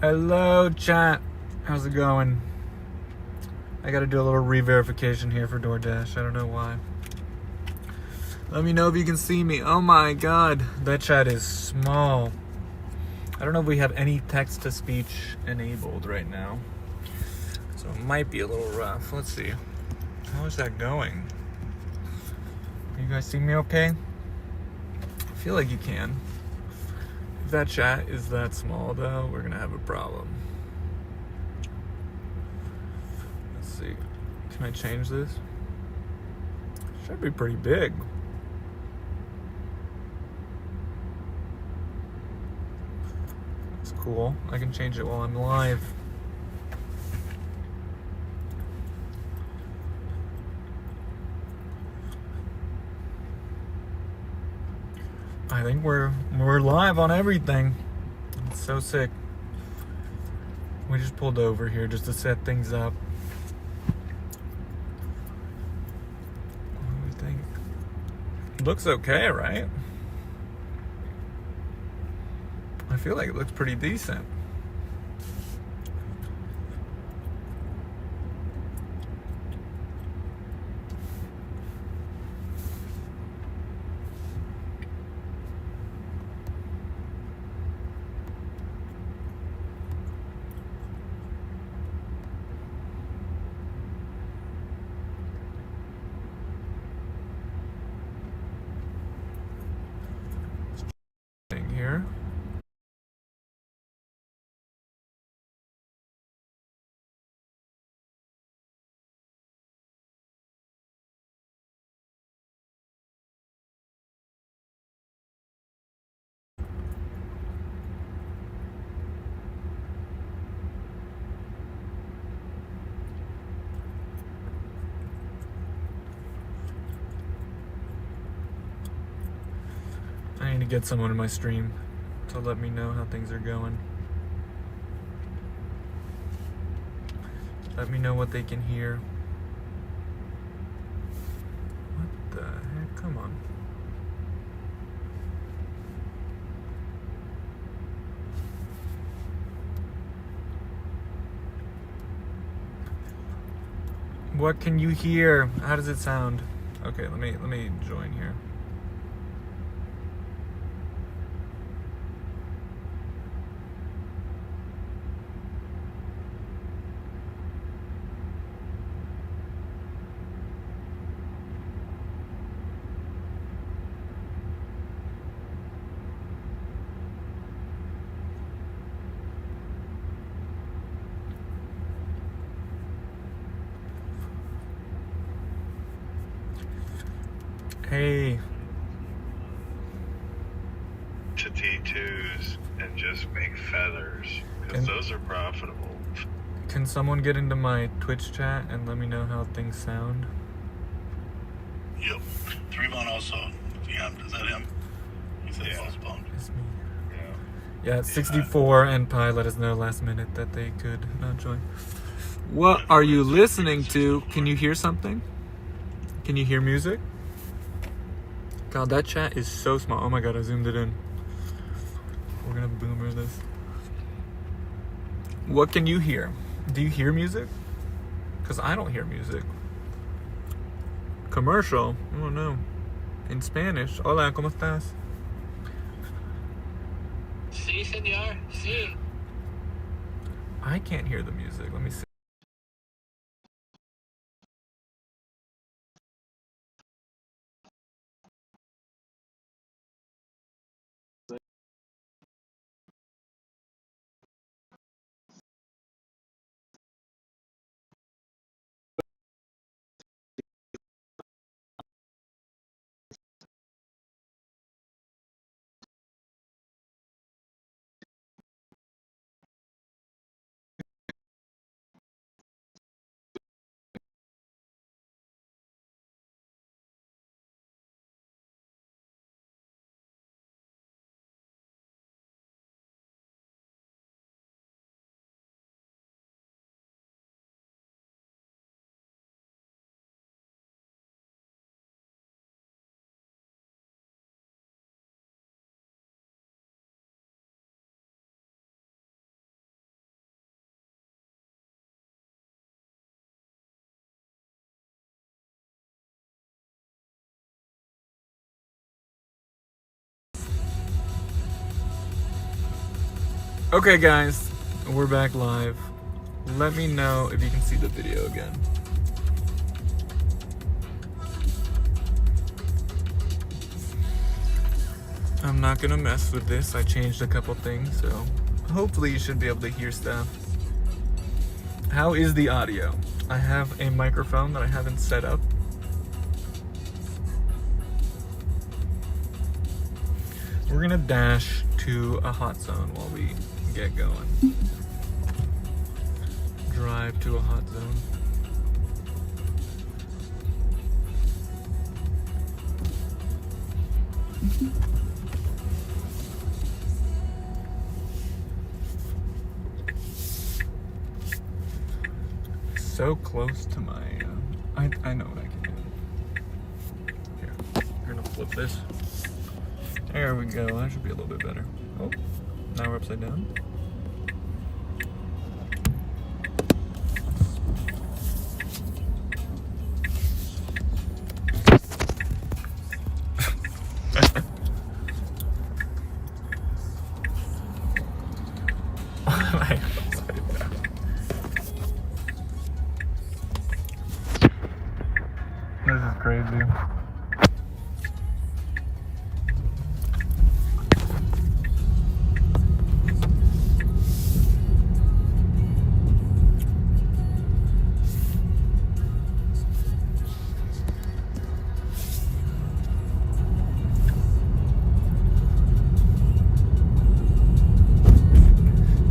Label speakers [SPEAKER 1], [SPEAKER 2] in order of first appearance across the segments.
[SPEAKER 1] Hello, chat. How's it going? I gotta do a little re-verification here for DoorDash. I don't know why. Let me know if you can see me. Oh my god, that chat is small. I don't know if we have any text-to-speech enabled right now. So it might be a little rough. Let's see. How is that going? You guys see me okay? I feel like you can. If that chat is that small though, we're gonna have a problem. Let's see. Can I change this? Should be pretty big. It's cool. I can change it while I'm live. I think we're live on everything. It's so sick. We just pulled over here just to set things up. What do we think? Looks okay, right? I feel like it looks pretty decent. Thing here. I need to get someone in my stream to let me know how things are going. Let me know what they can hear. What the heck? Come on. What can you hear? How does it sound? Okay, let me join here. Hey.
[SPEAKER 2] To T2s and just make feathers, because those are profitable.
[SPEAKER 1] Can someone get into my Twitch chat and let me know how things sound?
[SPEAKER 3] Yep. Trevon also. Yeah, is that him? He said postponed.
[SPEAKER 1] It's me.
[SPEAKER 2] Yeah.
[SPEAKER 1] Yeah, it's 64 and Pi let us know last minute that they could not join. What are you listening to? Can you hear something? Can you hear music? God, that chat is so small. Oh my god, I zoomed it in. We're gonna boomer this. What can you hear? Do you hear music? Because I don't hear music. Commercial? I don't know. In Spanish. Hola, ¿cómo estás?
[SPEAKER 4] Sí, señor. Sí.
[SPEAKER 1] I can't hear the music. Let me see. Okay, guys, we're back live. Let me know if you can see the video again. I'm not gonna mess with this. I changed a couple things, so hopefully you should be able to hear stuff. How is the audio? I have a microphone that I haven't set up. We're gonna dash to a hot zone while we get going. Drive to a hot zone. So close to my, I know what I can do. Here, we're gonna flip this. There we go, that should be a little bit better. Oh, now we're upside down. This is crazy.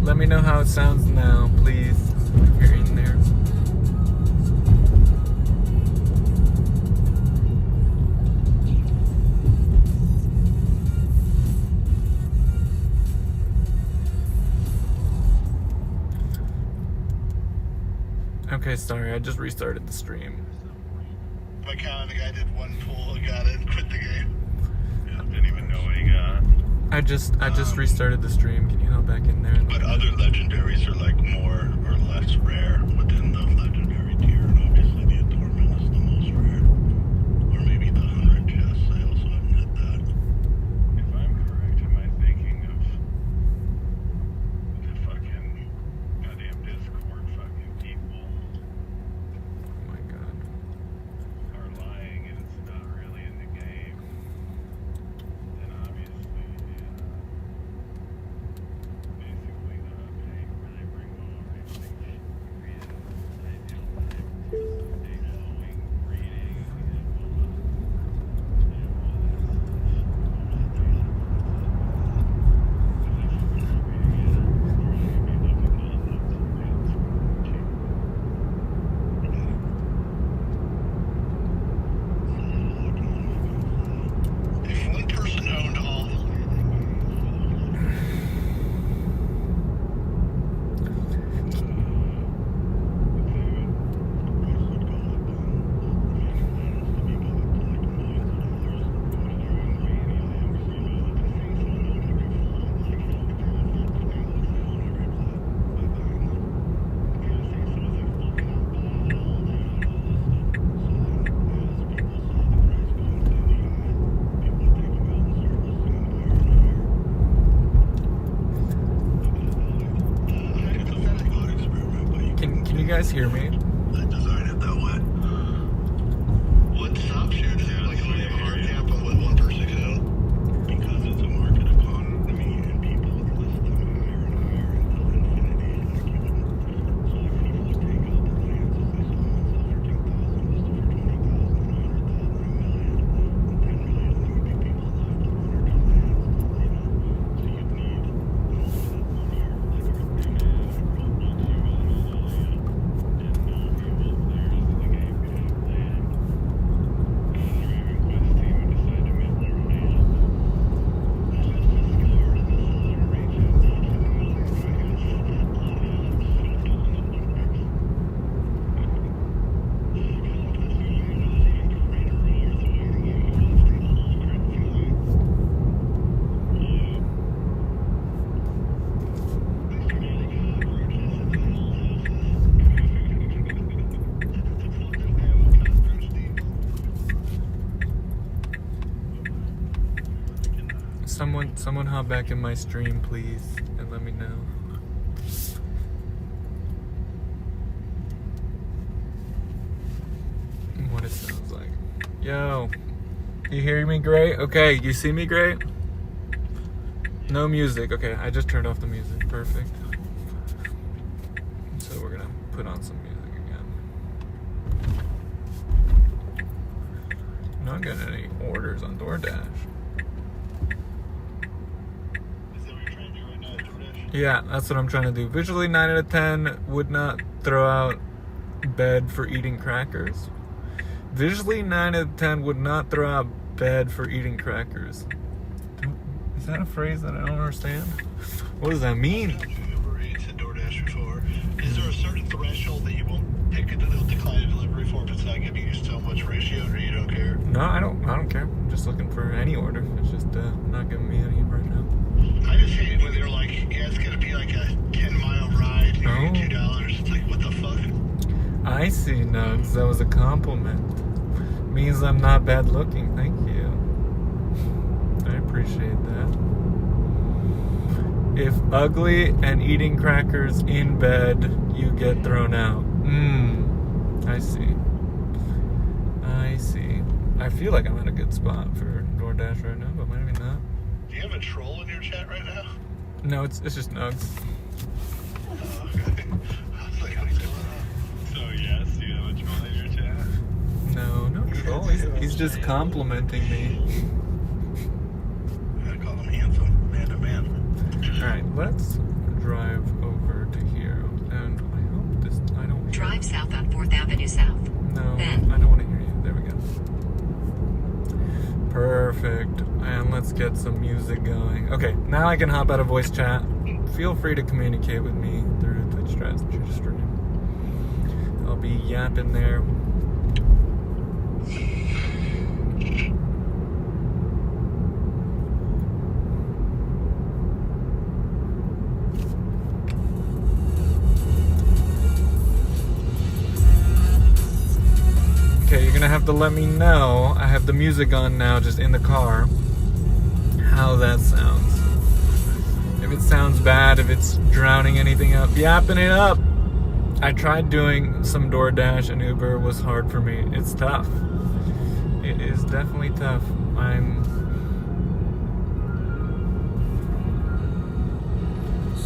[SPEAKER 1] Let me know how it sounds now, please. If you're in there. Okay, sorry, I just restarted the stream.
[SPEAKER 3] By count, the guy did one pull, got it, and quit the game.
[SPEAKER 2] Yeah, didn't even know what he got.
[SPEAKER 1] I just restarted the stream. Can you hop back in there?
[SPEAKER 3] But other legendaries are like more or less rare within the legendary tier, and obviously the Adornment is the most rare. Or maybe the 100 chest, I also haven't hit that.
[SPEAKER 2] If I'm correct, am I thinking of the fucking goddamn Discord fucking people
[SPEAKER 1] Oh my god.
[SPEAKER 2] are lying and it's not really in the game? Then obviously, basically not paying where they bring more. I think
[SPEAKER 3] If one person owned all the
[SPEAKER 1] Can you guys hear me?
[SPEAKER 3] I designed it that way. What stops you? Does it like only have a hard cap on what one person can own? Because it's a market economy and people list them higher and higher until infinity. Like you wouldn't. So like people would take out their lands if they saw one sell for 10,000, list it for 20,000, 100,000, $1 million. And 10 million, there would be people left with 1 or 2 lands still, you know. So you'd need most of that money or like a demand or
[SPEAKER 1] Someone hop back in my stream, please, and let me know. this sounds like. Yo, you hear me great? Okay, you see me great? No music. Okay, I just turned off the music. Perfect. So we're gonna put on some music again. I'm not getting any orders on DoorDash.
[SPEAKER 3] Is that what you're trying to do right now, DoorDash?
[SPEAKER 1] Yeah, that's what I'm trying to do. Visually 9 out of 10 would not throw out bed for eating crackers. Visually 9 out of 10 would not throw out bed for eating crackers. Is that a phrase that I don't understand? What does that mean?
[SPEAKER 3] I've done Uber Eats and DoorDash before. Is there a certain threshold that you won't pick it, they'll decline a delivery for if it's not giving you so much ratio, or you don't care?
[SPEAKER 1] No, I don't care. I'm just looking for any order. It's just not giving me any right now.
[SPEAKER 3] I just hate it when they're like, yeah, it's gonna be like a 10-mile ride,
[SPEAKER 1] Oh.
[SPEAKER 3] $2. It's like, what the fuck?
[SPEAKER 1] I see, Nugs. That was a compliment. Means I'm not bad looking. Thank you. I appreciate that. If ugly and eating crackers in bed, you get thrown out. I see. I see. I feel like I'm in a good spot for DoorDash right now, but maybe not.
[SPEAKER 3] Do you have a troll in your chat right now?
[SPEAKER 1] No, it's just Nugs.
[SPEAKER 3] Oh, okay. I was like, what's going on?
[SPEAKER 2] So yes, do you have a troll in your chat?
[SPEAKER 1] No troll. He's just complimenting me.
[SPEAKER 3] I gotta call him handsome, man to man.
[SPEAKER 1] Alright, let's drive over to here. And I hope this. I don't hear.
[SPEAKER 5] Drive south on 4th Avenue South.
[SPEAKER 1] No,
[SPEAKER 5] Then.
[SPEAKER 1] I don't want to hear you. There we go. Perfect. And let's get some music going. Okay, now I can hop out of voice chat. Feel free to communicate with me through Twitch stream. I'll be yapping there. Okay, you're gonna have to let me know. I have the music on now, just in the car. How that sounds. If it sounds bad, if it's drowning anything up, yapping it up. I tried doing some DoorDash and Uber. It was hard for me. It's tough. It is definitely tough.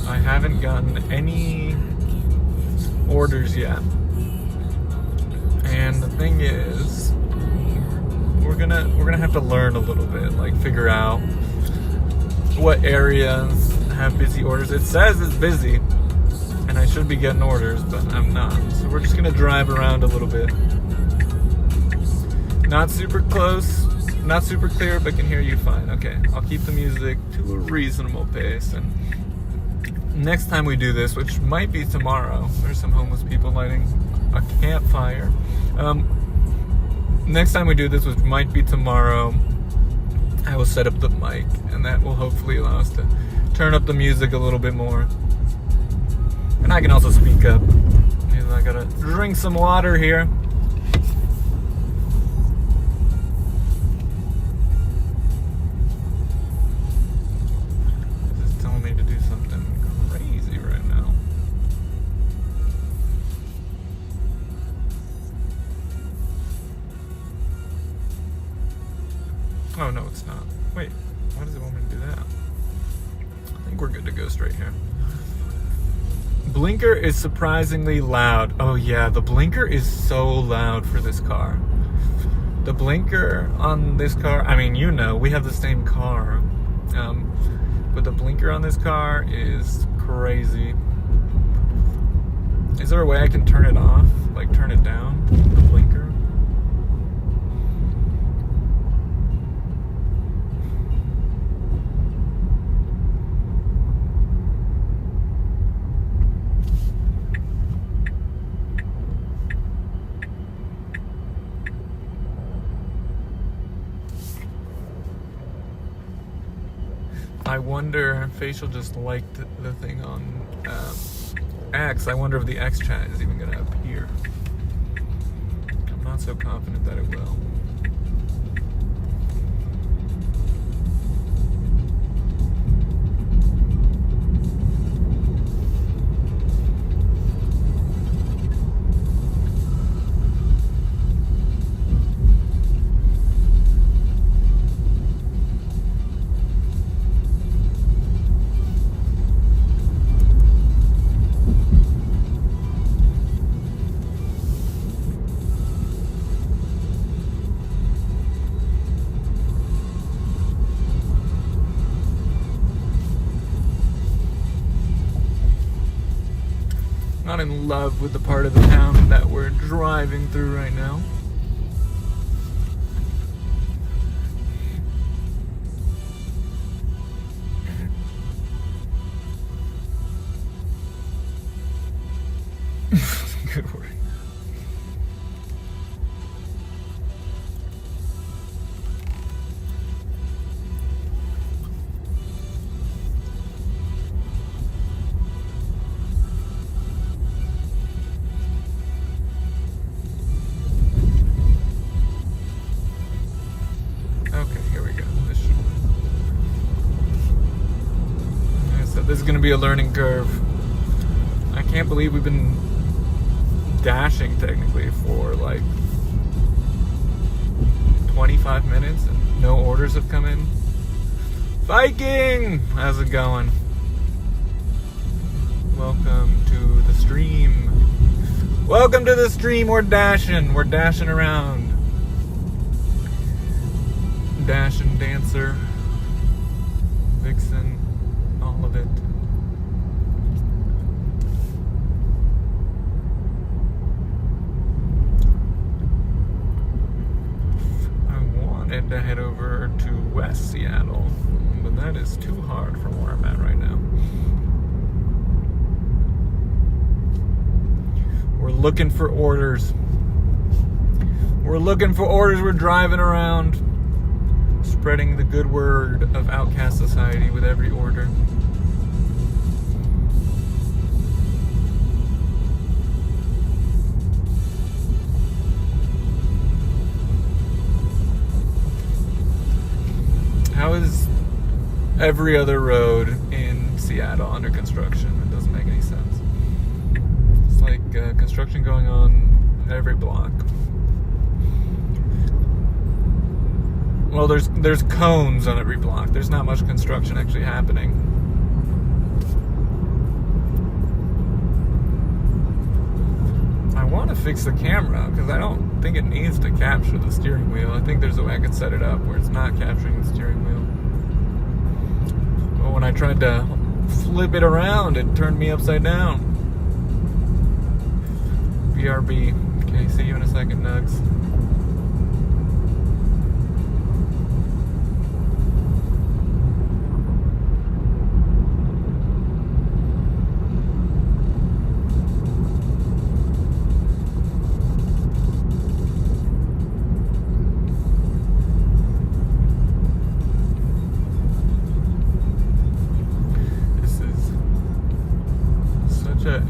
[SPEAKER 1] I haven't gotten any orders yet. And the thing is, we're gonna have to learn a little bit, like figure out what areas have busy orders. It says it's busy, and I should be getting orders, but I'm not. So we're just gonna drive around a little bit. Not super close, not super clear, but can hear you fine. Okay, I'll keep the music to a reasonable pace, and next time we do this, which might be tomorrow, there's some homeless people lighting a campfire. Next time we do this, which might be tomorrow, I will set up the mic, and that will hopefully allow us to turn up the music a little bit more. And I can also speak up. I gotta drink some water here. This is telling me to do something crazy right now. Oh, no, it's not. Wait, why does it want me to do that? I think we're good to go straight here. Blinker is surprisingly loud. Oh yeah, the blinker is so loud for this car. The blinker on this car, I mean, you know, we have the same car. But the blinker on this car is crazy. Is there a way I can turn it off? Like turn it down, the blinker? I wonder, Facial just liked the thing on X. I wonder if the X chat is even going to appear. I'm not so confident that it will. not in love with the part of the town that we're driving through right now. Good word. Okay, here we go. This should... Like I said, this is going to be a learning curve. I can't believe we've been dashing technically for like 25 minutes and no orders have come in. Viking! How's it going? Welcome to the stream. Welcome to the stream. We're dashing. We're dashing around. Dashing dancer. Vixen. All of it. To head over to West Seattle, but that is too hard from where I'm at right now. We're looking for orders. We're looking for orders. We're driving around, spreading the good word of Outcast Society with every order. How is every other road in Seattle under construction? It doesn't make any sense. It's like construction going on every block. Well, there's cones on every block. There's not much construction actually happening. I want to fix the camera because I don't think it needs to capture the steering wheel. I think there's a way I could set it up where it's not capturing the steering wheel. But when I tried to flip it around, it turned me upside down. BRB. Okay, see you in a second, Nugs.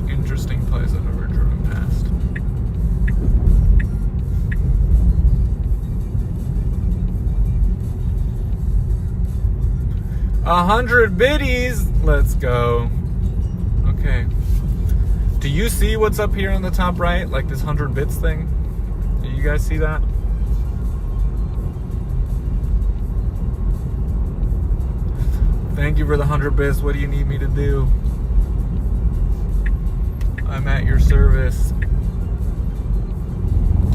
[SPEAKER 1] Interesting place I've never driven past. 100 biddies! Let's go. Okay. Do you see what's up here on the top right? Like this 100 bits thing? Do you guys see that? Thank you for the 100 bits. What do you need me to do? I'm at your service.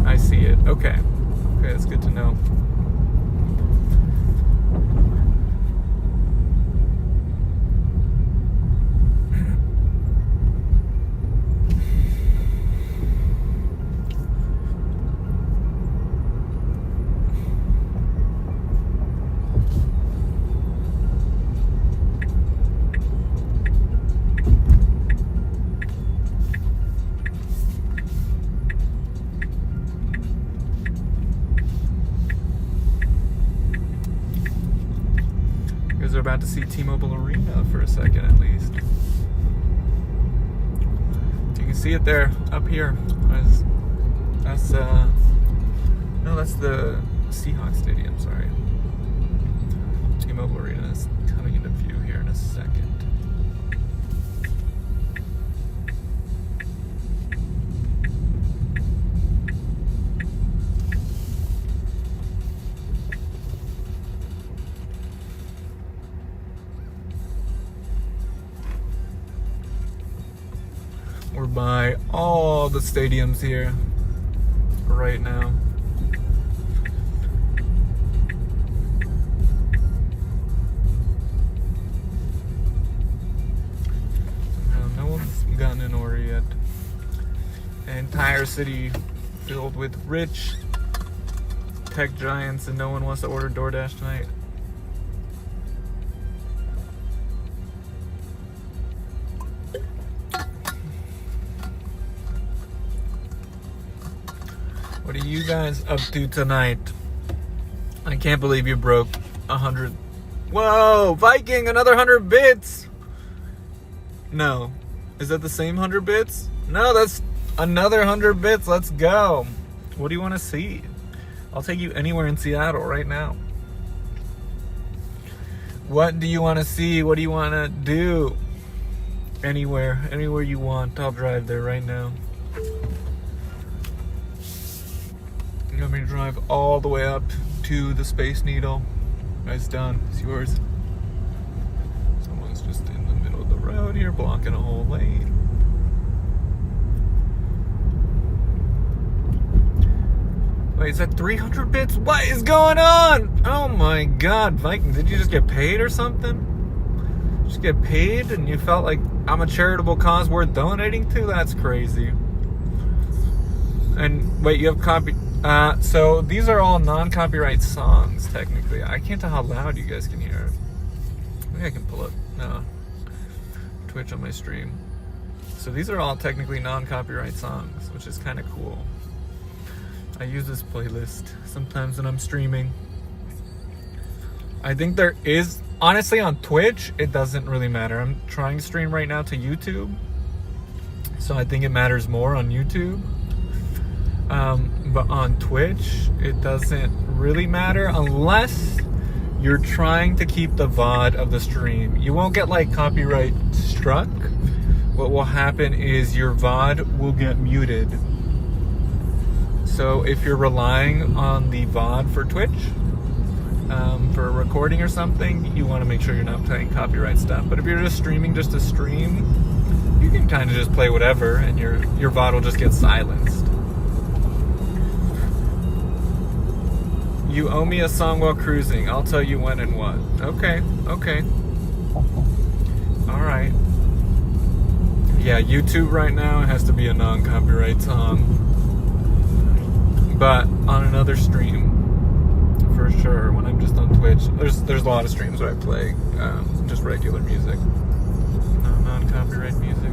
[SPEAKER 1] I see it. Okay. Okay, that's good to know. Are about to see T-Mobile Arena for a second at least. You can see it there, up here. That's no, that's the Seahawks Stadium, sorry. T-Mobile Arena is coming into view here in a second. We're by all the stadiums here right now. No one's gotten an order yet. An entire city filled with rich tech giants, and no one wants to order DoorDash tonight. What are you guys up to tonight? I can't believe you broke 100. Whoa, Viking, another 100 bits. No. Is that the same 100 bits? No, that's another 100 bits. Let's go. What do you want to see? I'll take you anywhere in Seattle right now. What do you want to see? What do you want to do? Anywhere you want. I'll drive there right now. You want me to drive all the way up to the Space Needle? It's done. It's yours. Someone's just in the middle of the road here, blocking a whole lane. Wait, is that 300 bits? What is going on? Oh my god, Viking, did you just get paid or something? Just get paid and you felt like I'm a charitable cause worth donating to? That's crazy. And wait, you have copy... so these are all non-copyright songs, technically. I can't tell how loud you guys can hear it. Maybe I can pull up Twitch on my stream. So these are all technically non-copyright songs, which is kind of cool. I use this playlist sometimes when I'm streaming. I think there is, honestly, on Twitch, it doesn't really matter. I'm trying to stream right now to YouTube, so I think it matters more on YouTube. But on Twitch, it doesn't really matter unless you're trying to keep the VOD of the stream. You won't get like copyright struck. What will happen is your VOD will get muted. So if you're relying on the VOD for Twitch, for a recording or something, you want to make sure you're not playing copyright stuff. But if you're just streaming just to stream, you can kind of just play whatever and your VOD will just get silenced. You owe me a song while cruising. I'll tell you when and what. Okay. Alright. Yeah, YouTube right now, it has to be a non-copyright song. But on another stream, for sure, when I'm just on Twitch, there's a lot of streams where I play just regular music. No non-copyright music.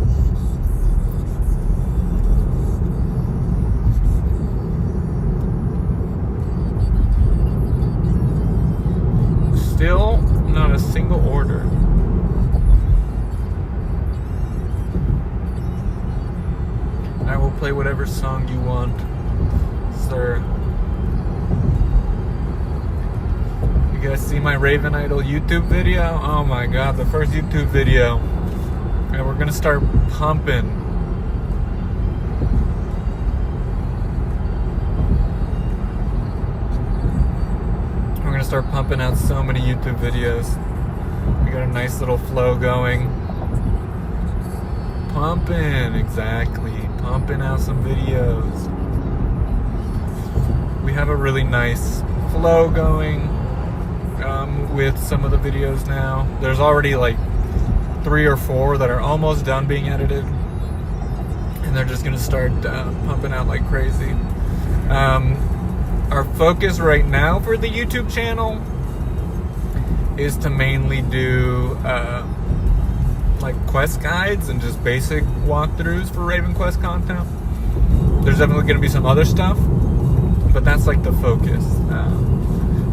[SPEAKER 1] Still not a single order. I will play whatever song you want, sir. You guys see my Raven Idol YouTube video? Oh my god, the first YouTube video. And we're gonna start pumping. We're gonna start pumping out so many YouTube videos. We got a nice little flow going. Pumping, exactly. Pumping out some videos. We have a really nice flow going with some of the videos now. There's already like 3 or 4 that are almost done being edited, and they're just gonna start pumping out like crazy. Our focus right now for the YouTube channel is to mainly do like quest guides and just basic walkthroughs for Raven Quest content. There's definitely going to be some other stuff, but that's like the focus,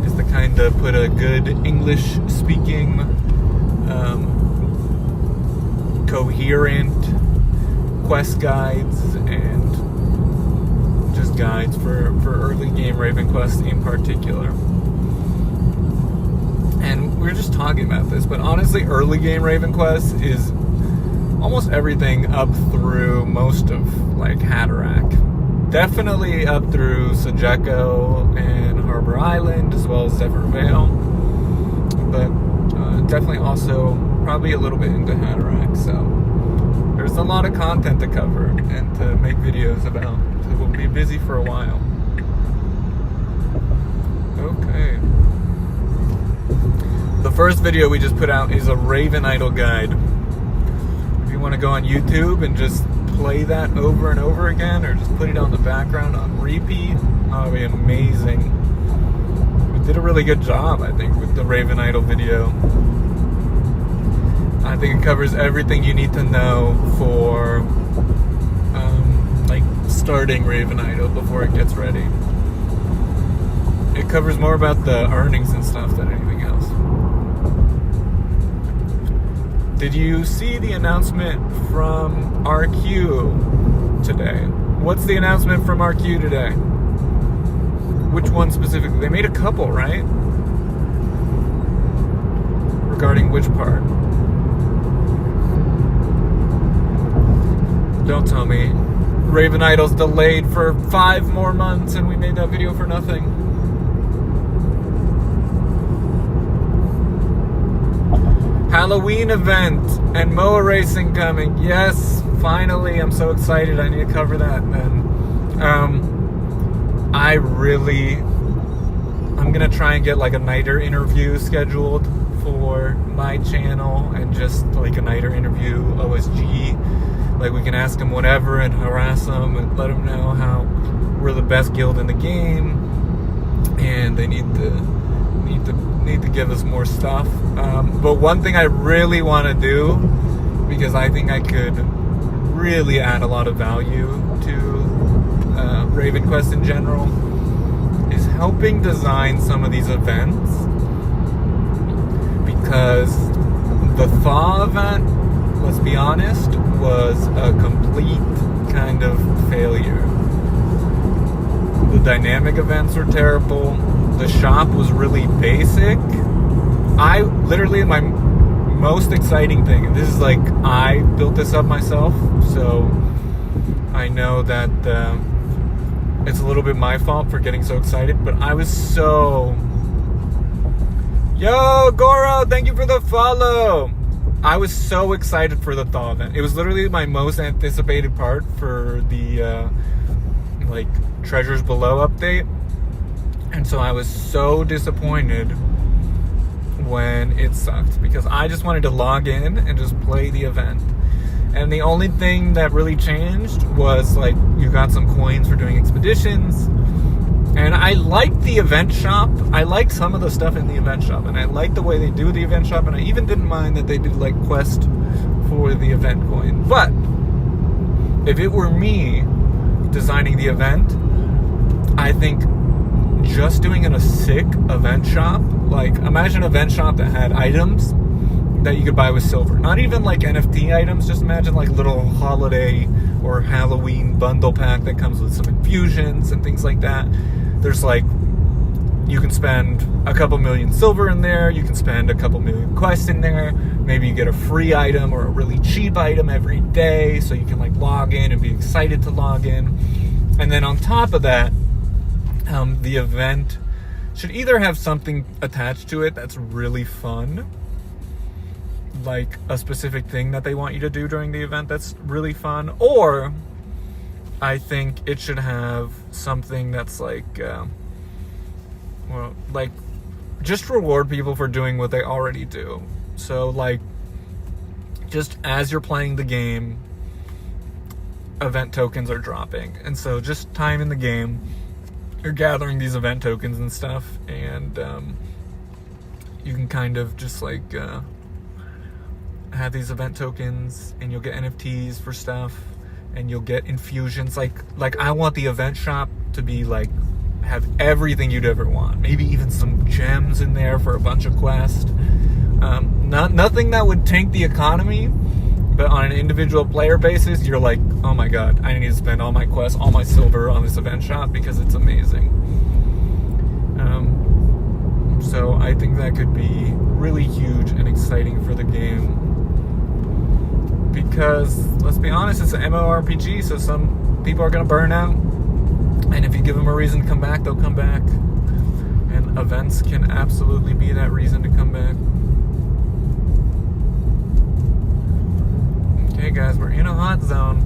[SPEAKER 1] is to kind of put a good English speaking, coherent quest guides and just guides for early game Raven Quest in particular. And we were just talking about this, but honestly, early game Raven Quest is almost everything up through most of like Hatterack. Definitely up through Sajeko and Harbor Island, as well as Zephyr Vale. But definitely also probably a little bit into Hatterack. So there's a lot of content to cover and to make videos about. So we'll be busy for a while. Okay. The first video we just put out is a Raven Idol guide. If you want to go on YouTube and just play that over and over again, or just put it on the background on repeat, that would be amazing. We did a really good job, I think, with the Raven Idol video. I think it covers everything you need to know for like starting Raven Idol before it gets ready. It covers more about the earnings and stuff than anything else. Did you see the announcement from RQ today? What's the announcement from RQ today? Which one specifically? They made a couple, right? Regarding which part? Don't tell me. Raven Idol's delayed for 5 more months and we made that video for nothing. Halloween event and MOA racing coming. Yes, finally. I'm so excited. I need to cover that then. I'm gonna try and get like a nighter interview scheduled for my channel, and just like a nighter interview OSG. Like, we can ask them whatever and harass them and let them know how we're the best guild in the game, and they need to give us more stuff. But one thing I really want to do, because I think I could really add a lot of value to Raven Quest in general, is helping design some of these events. Because the Thaw event, let's be honest, was a complete kind of failure. The dynamic events were terrible. The shop was really basic. My most exciting thing, and this is like, I built this up myself, so I know that it's a little bit my fault for getting so excited, but I was so... Yo, Goro, thank you for the follow! I was so excited for the Thaw event. It was literally my most anticipated part for the like Treasures Below update. And so I was so disappointed when it sucked, because I just wanted to log in and just play the event. And the only thing that really changed was, like, you got some coins for doing expeditions. And I liked the event shop. I liked some of the stuff in the event shop, and I liked the way they do the event shop, and I even didn't mind that they did like quest for the event coin. But if it were me designing the event, I think just doing in a sick event shop, like, imagine an event shop that had items that you could buy with silver. Not even like NFT items, just imagine like little holiday or Halloween bundle pack that comes with some infusions and things like that. There's like, you can spend a couple million silver in there, you can spend a couple million quests in there, maybe you get a free item or a really cheap item every day, so you can like log in and be excited to log in. And then on top of that, the event should either have something attached to it that's really fun, like a specific thing that they want you to do during the event that's really fun, or I think it should have something that's like, well, like, just reward people for doing what they already do. So, like, just as you're playing the game, event tokens are dropping. And so just time in the game, you're gathering these event tokens and stuff, and you can kind of just, like, have these event tokens, and you'll get NFTs for stuff, and you'll get infusions. Like I want the event shop to be like, have everything you'd ever want. Maybe even some gems in there for a bunch of quests. Nothing that would tank the economy, but on an individual player basis, you're like, oh my god, I need to spend all my quests, all my silver on this event shop because it's amazing. So I think that could be really huge and exciting for the game. Because, let's be honest, it's an MMORPG, so some people are going to burn out. And if you give them a reason to come back, they'll come back. And events can absolutely be that reason to come back. Okay, guys, we're in a hot zone.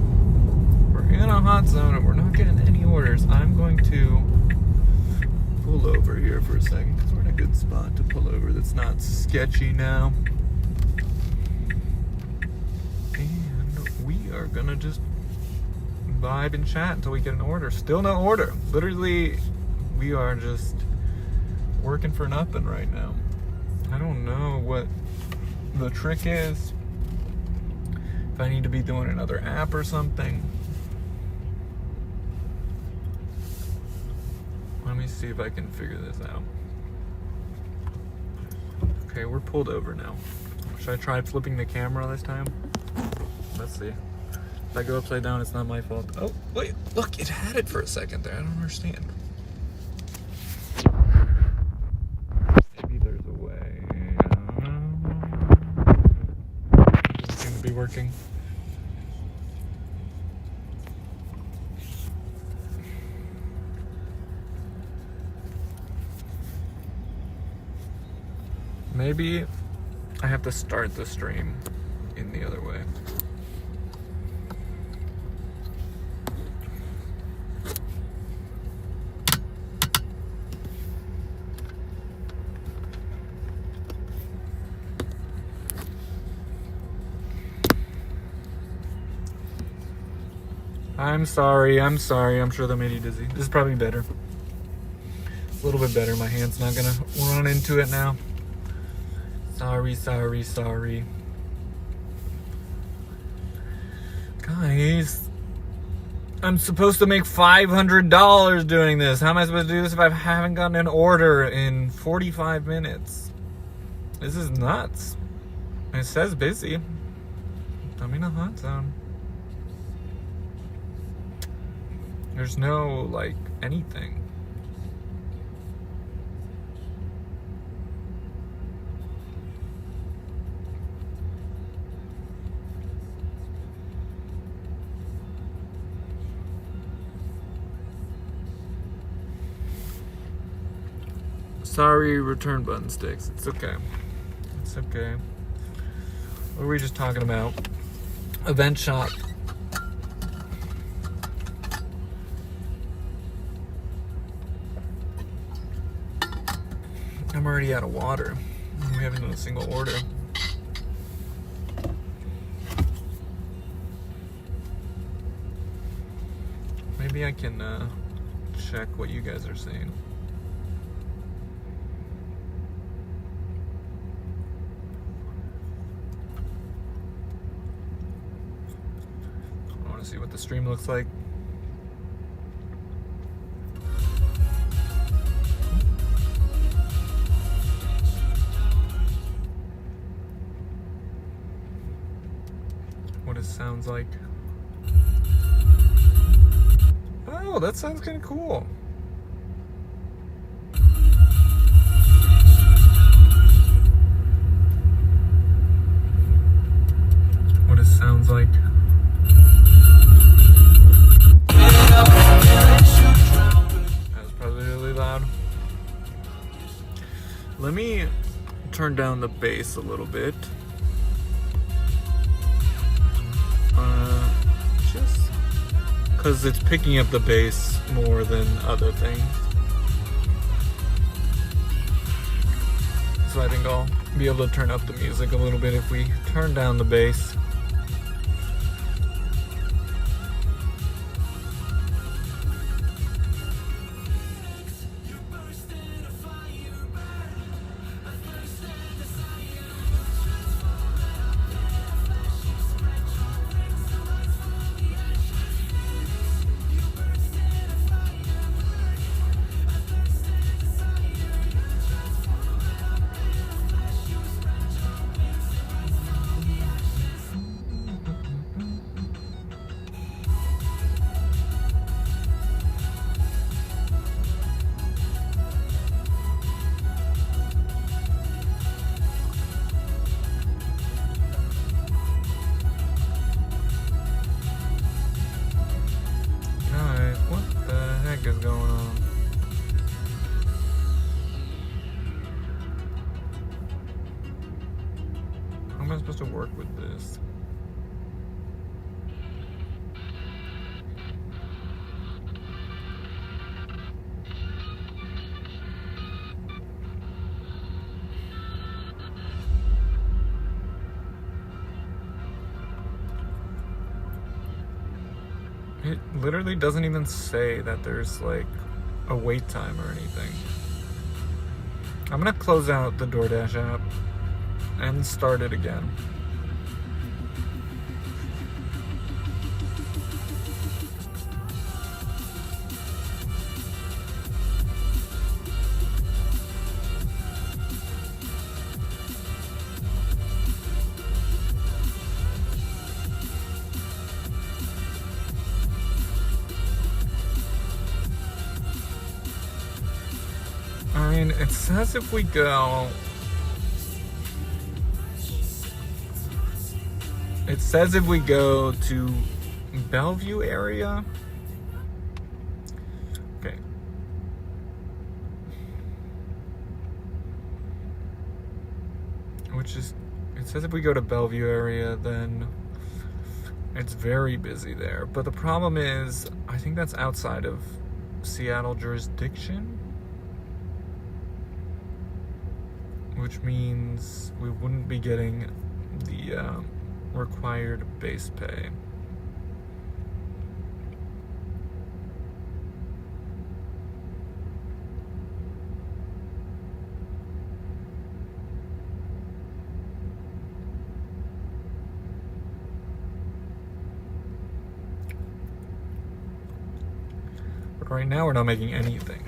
[SPEAKER 1] We're in a hot zone, and we're not getting any orders. I'm going to pull over here for a second, because we're in a good spot to pull over that's not sketchy now. And are gonna just vibe and chat until we get an order. Still no order. Literally, we are just working for nothing right now. I don't know what the trick is. If I need to be doing another app or something. Let me see if I can figure this out. Okay, we're pulled over now. Should I try flipping the camera this time? Let's see. If I go upside down, it's not my fault. Oh, wait, look, it had it for a second there. I don't understand. Maybe there's a way. Doesn't seem to be working. Maybe I have to start the stream in the other way. I'm sorry. I'm sure that made you dizzy. This is probably better. A little bit better. My hand's not gonna run into it now. Sorry. Guys, I'm supposed to make $500 doing this. How am I supposed to do this if I haven't gotten an order in 45 minutes? This is nuts. It says busy. I'm in a hot zone. There's no, like, anything. Sorry, return button sticks. It's okay. It's okay. What were we just talking about? Event shop. I'm already out of water. We haven't done a single order. Maybe I can check what you guys are saying. I want to see what the stream looks like. What it sounds like. Oh, that sounds kind of cool. What it sounds like. That was probably really loud. Let me turn down the bass a little bit. Just because it's picking up the bass more than other things. So I think I'll be able to turn up the music a little bit if we turn down the bass. Is going on. How am I supposed to work with this? It literally doesn't even say that there's like a wait time or anything. I'm gonna close out the DoorDash app and start it again. I mean, it says if we go... It says if we go to Bellevue area. Okay. Which is... It says if we go to Bellevue area, then it's very busy there. But the problem is, I think that's outside of Seattle jurisdiction. Which means we wouldn't be getting the required base pay. But right now we're not making anything.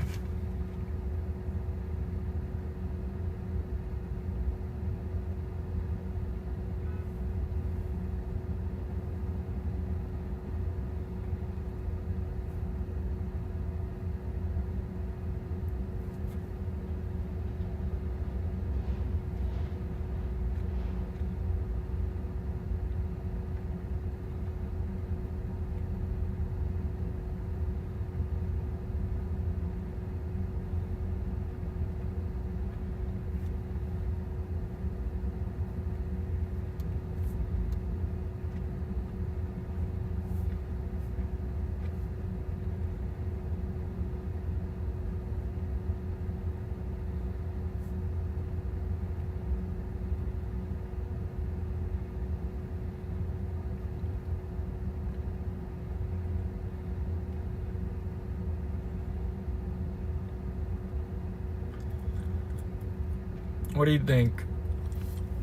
[SPEAKER 1] What do you think?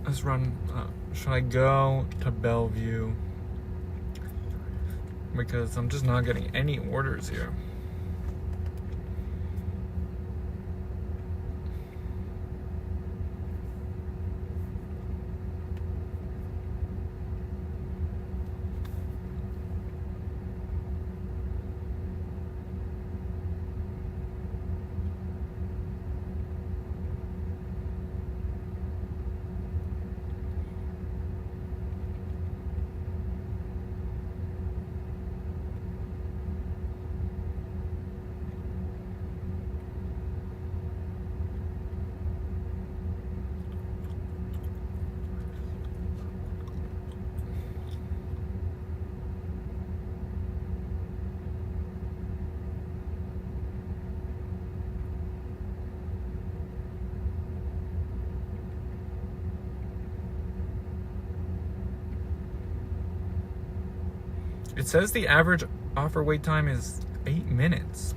[SPEAKER 1] Let's run. Should I go to Bellevue? Because I'm just not getting any orders here. It says the average offer wait time is 8 minutes.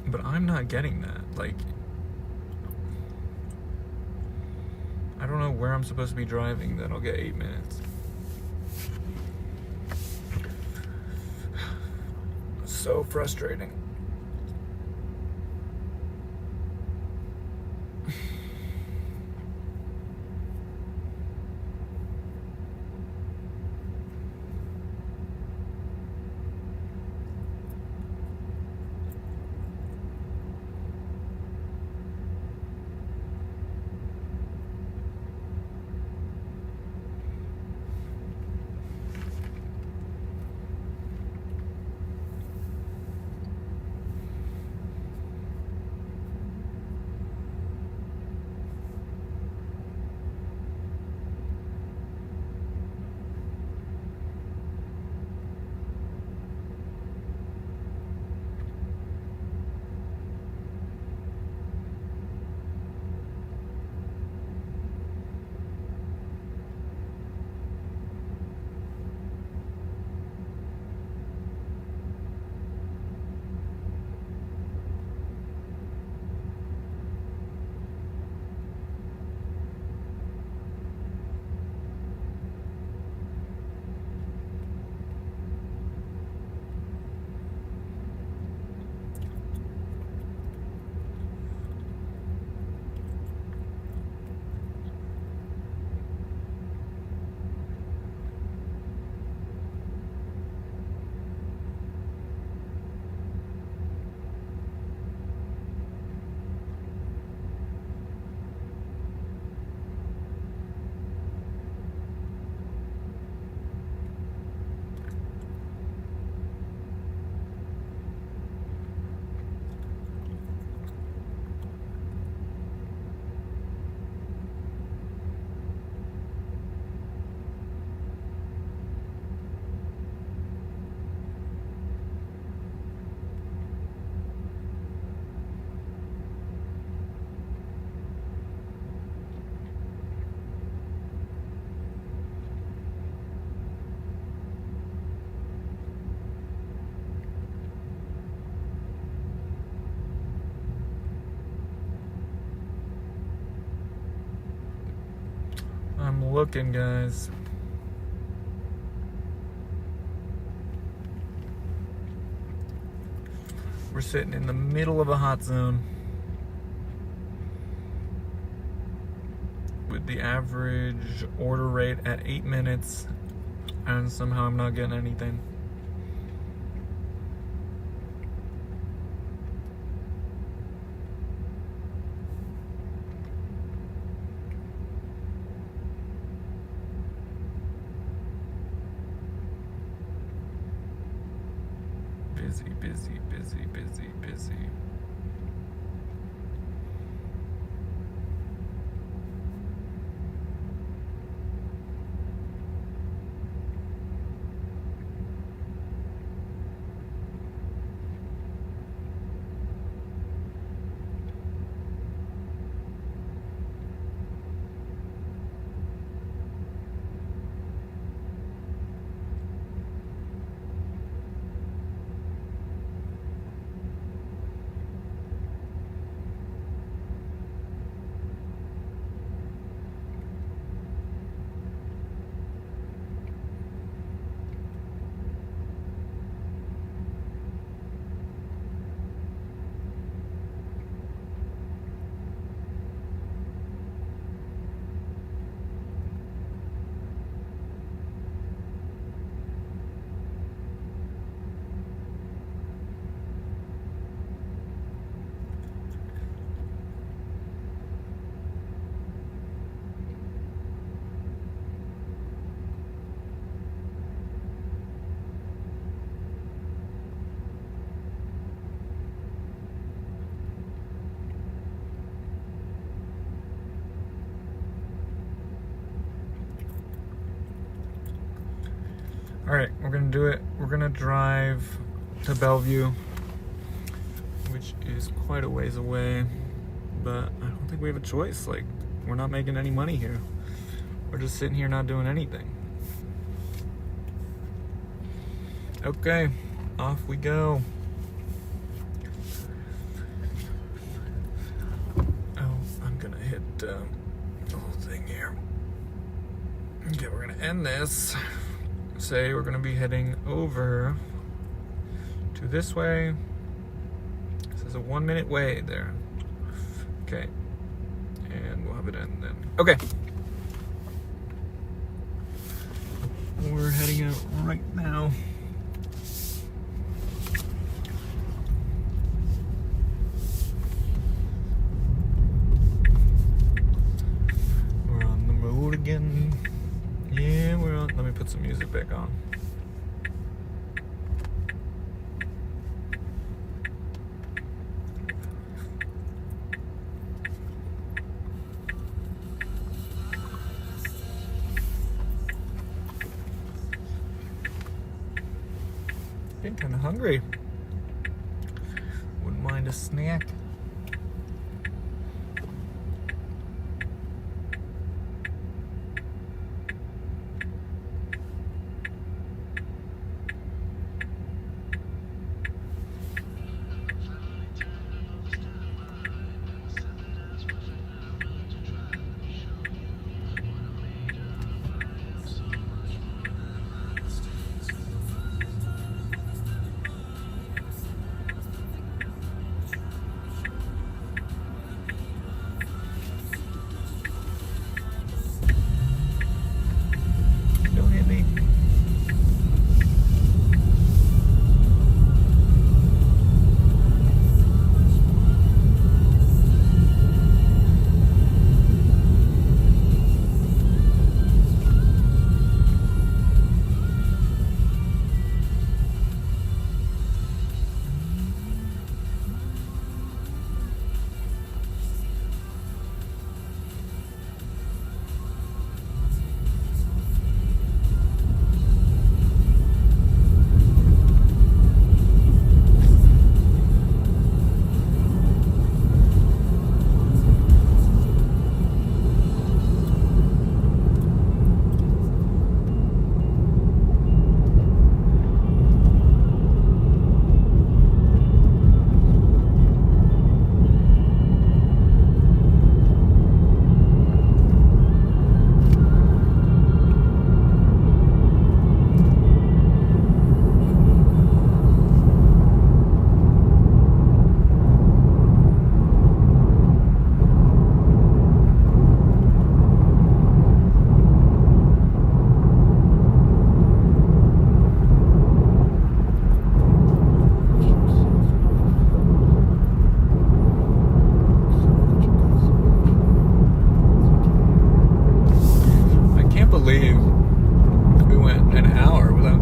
[SPEAKER 1] But I'm not getting that. Like, I don't know where I'm supposed to be driving that I'll get 8 minutes. So frustrating. I'm looking, guys. We're sitting in the middle of a hot zone with the average order rate at 8 minutes, and somehow I'm not getting anything. Busy, busy, busy, busy, busy. All right, we're gonna do it. We're gonna drive to Bellevue, which is quite a ways away, but I don't think we have a choice. Like, we're not making any money here. We're just sitting here not doing anything. Okay, off we go. Oh, I'm gonna hit the whole thing here. Okay, we're gonna end this. Say we're gonna be heading over to this way. This is a 1 minute way there. Okay, and we'll have it end then. Okay, we're heading out right now. We're on the road again. Yeah, we're on. Let me put some music back on. Getting kind of hungry. Wouldn't mind a snack.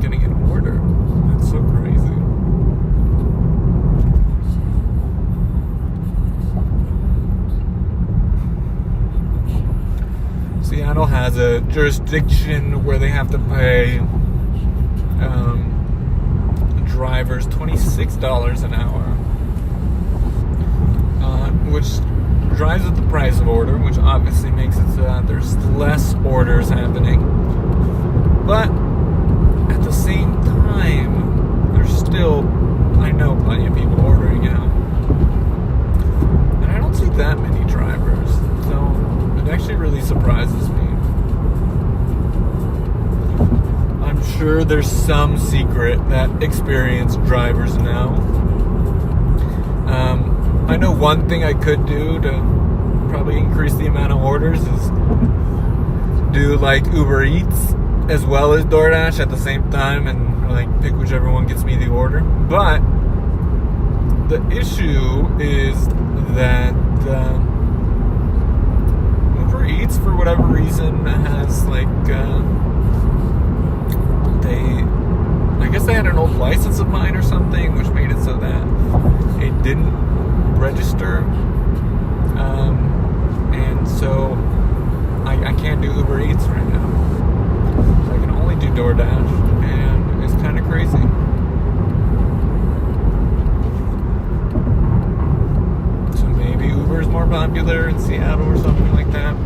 [SPEAKER 1] not getting an order. That's so crazy. Seattle has a jurisdiction where they have to pay drivers $26 an hour, which drives up the price of order, which obviously makes it so that there's less orders happening. But at the same time, there's still, I know, plenty of people ordering out. And I don't see that many drivers, so it actually really surprises me. I'm sure there's some secret that experienced drivers now. I know one thing I could do to probably increase the amount of orders is do like Uber Eats as well as DoorDash at the same time and like pick whichever one gets me the order. But the issue is that Uber Eats, for whatever reason, has like I guess they had an old license of mine or something, which made it so that it didn't register, and so I can't do Uber Eats right now. So I can only do DoorDash, and it's kind of crazy. So maybe Uber is more popular in Seattle or something like that.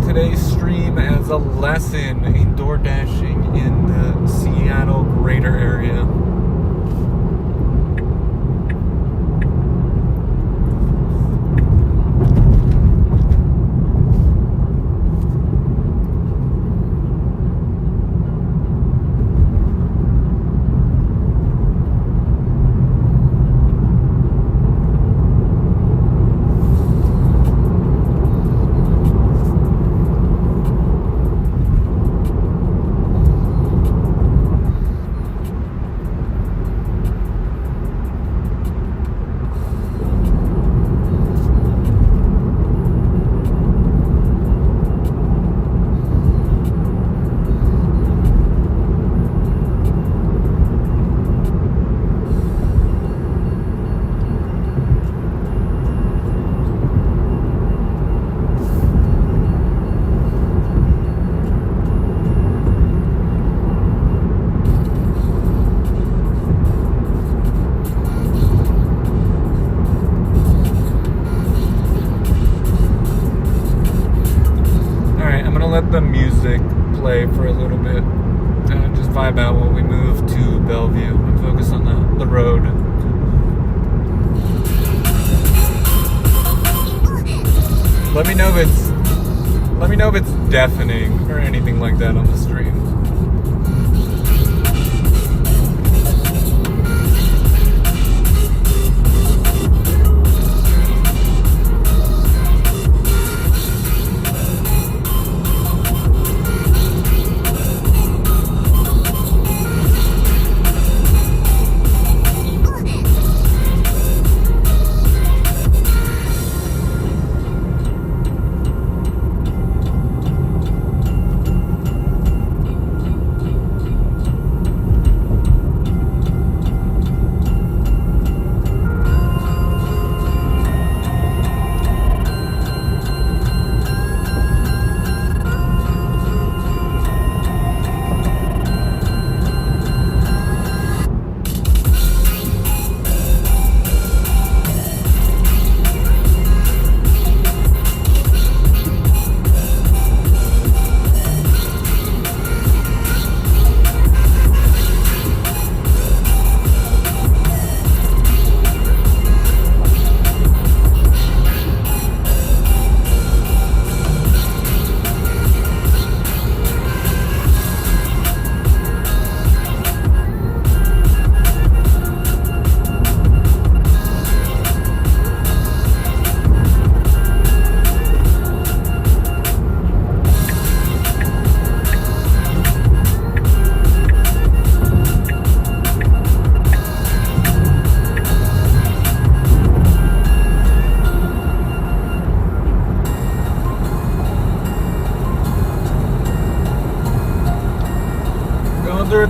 [SPEAKER 1] Today's stream as a lesson in DoorDashing in the Seattle greater area. Let the music play for a little bit and just vibe out while we move to Bellevue and focus on the road. Let me know if it's deafening or anything like that on the stream.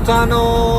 [SPEAKER 1] tunnel.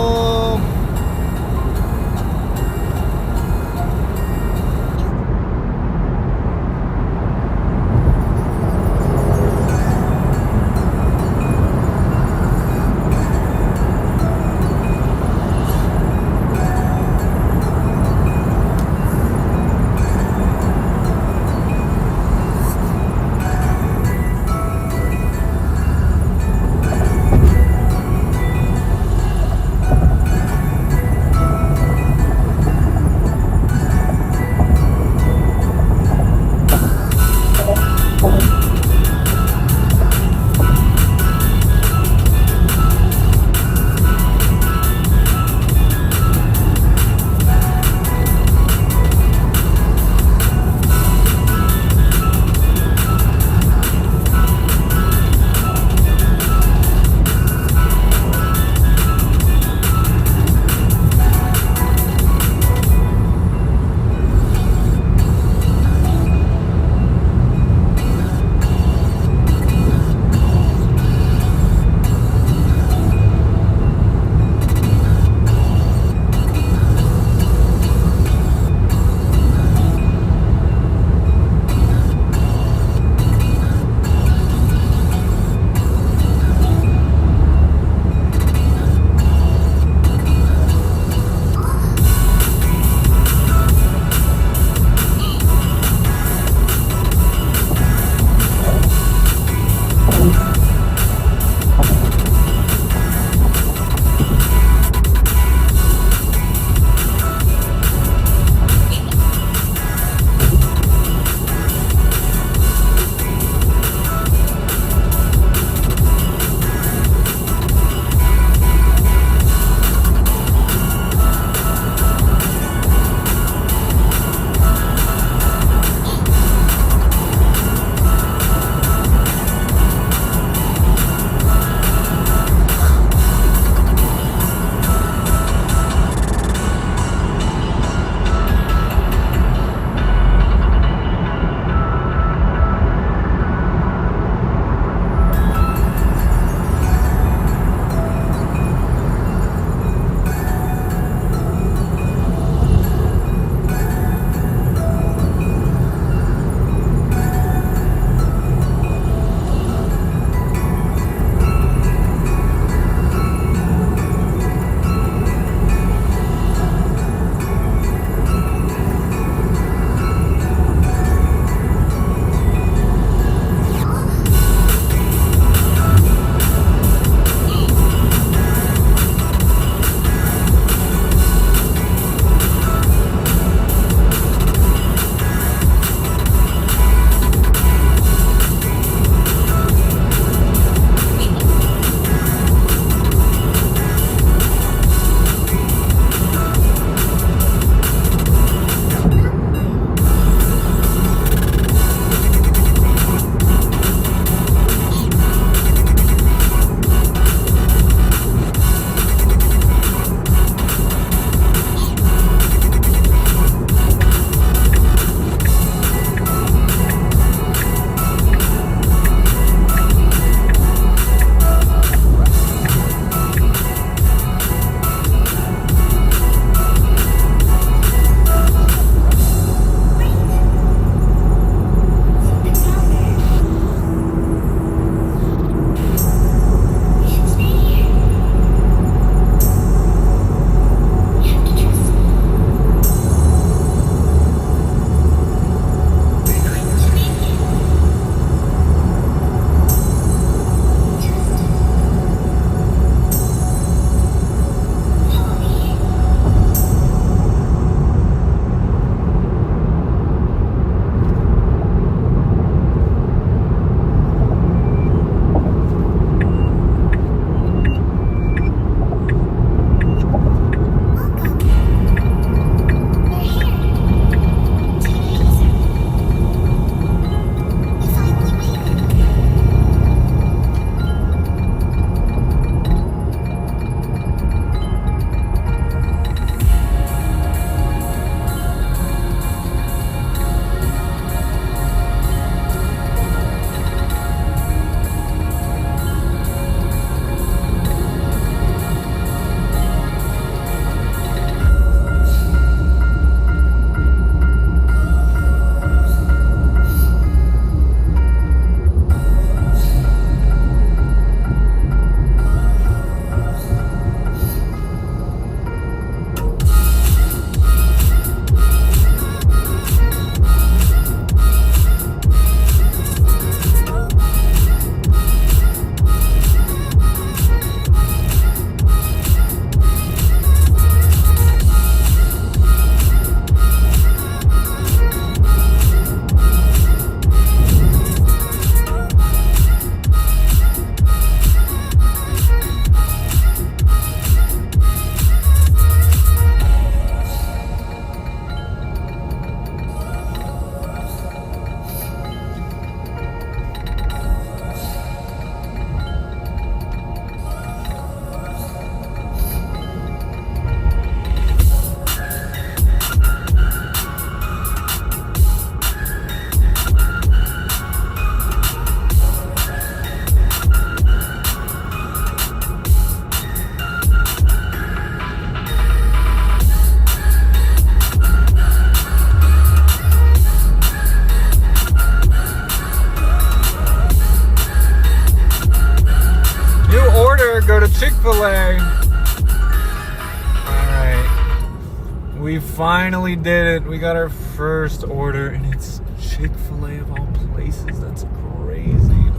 [SPEAKER 1] We finally did it. We got our first order, and it's Chick-fil-A of all places. That's crazy.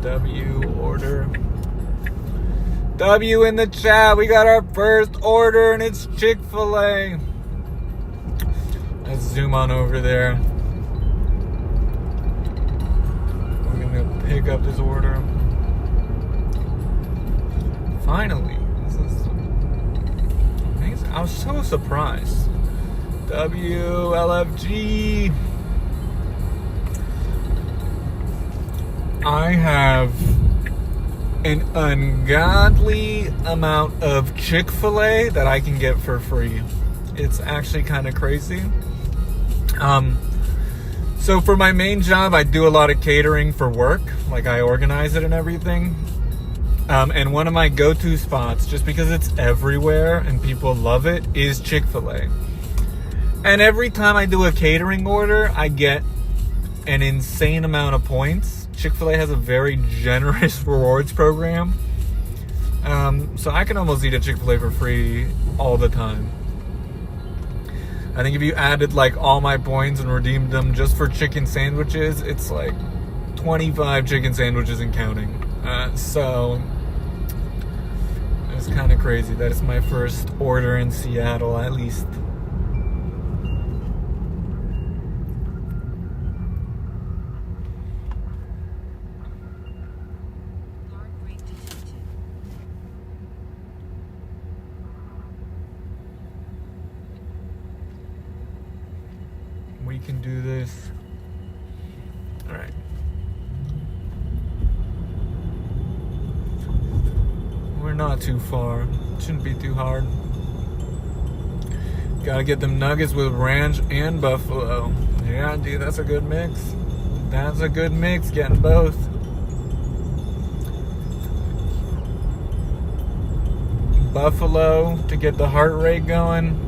[SPEAKER 1] W order. W in the chat. We got our first order, and it's Chick-fil-A. Let's zoom on over there. We're gonna pick up this order. Finally. This is amazing. I was so surprised. WLFG. I have an ungodly amount of Chick-fil-A that I can get for free. It's actually kind of crazy. So for my main job, I do a lot of catering for work. Like I organize it and everything. And one of my go-to spots, just because it's everywhere and people love it, is Chick-fil-A. And every time I do a catering order, I get an insane amount of points. Chick-fil-A has a very generous rewards program. So I can almost eat at Chick-fil-A for free all the time. I think if you added like all my points and redeemed them just for chicken sandwiches, it's like 25 chicken sandwiches and counting. So it's kind of crazy. That is my first order in Seattle, at least. We can do this. All right. We're not too far. Shouldn't be too hard. Gotta get them nuggets with ranch and buffalo. Yeah, dude, that's a good mix. That's a good mix, getting both. Buffalo to get the heart rate going,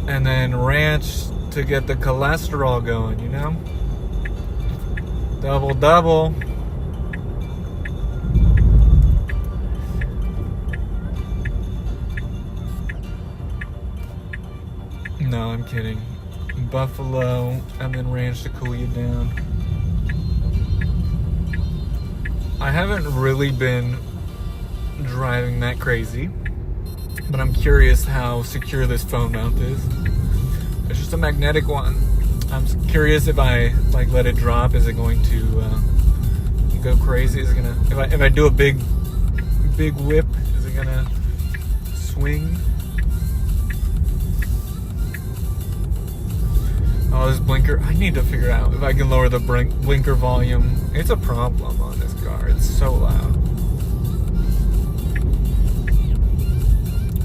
[SPEAKER 1] and then ranch to get the cholesterol going, you know? Double, double. No, I'm kidding. Buffalo and then ranch to cool you down. I haven't really been driving that crazy, but I'm curious how secure this phone mount is. It's just a magnetic one. I'm curious if I like let it drop, is it going to go crazy? Is it gonna, if I do a big whip, is it gonna swing? Oh, this blinker, I need to figure out if I can lower the blinker volume. It's a problem on this car. It's so loud.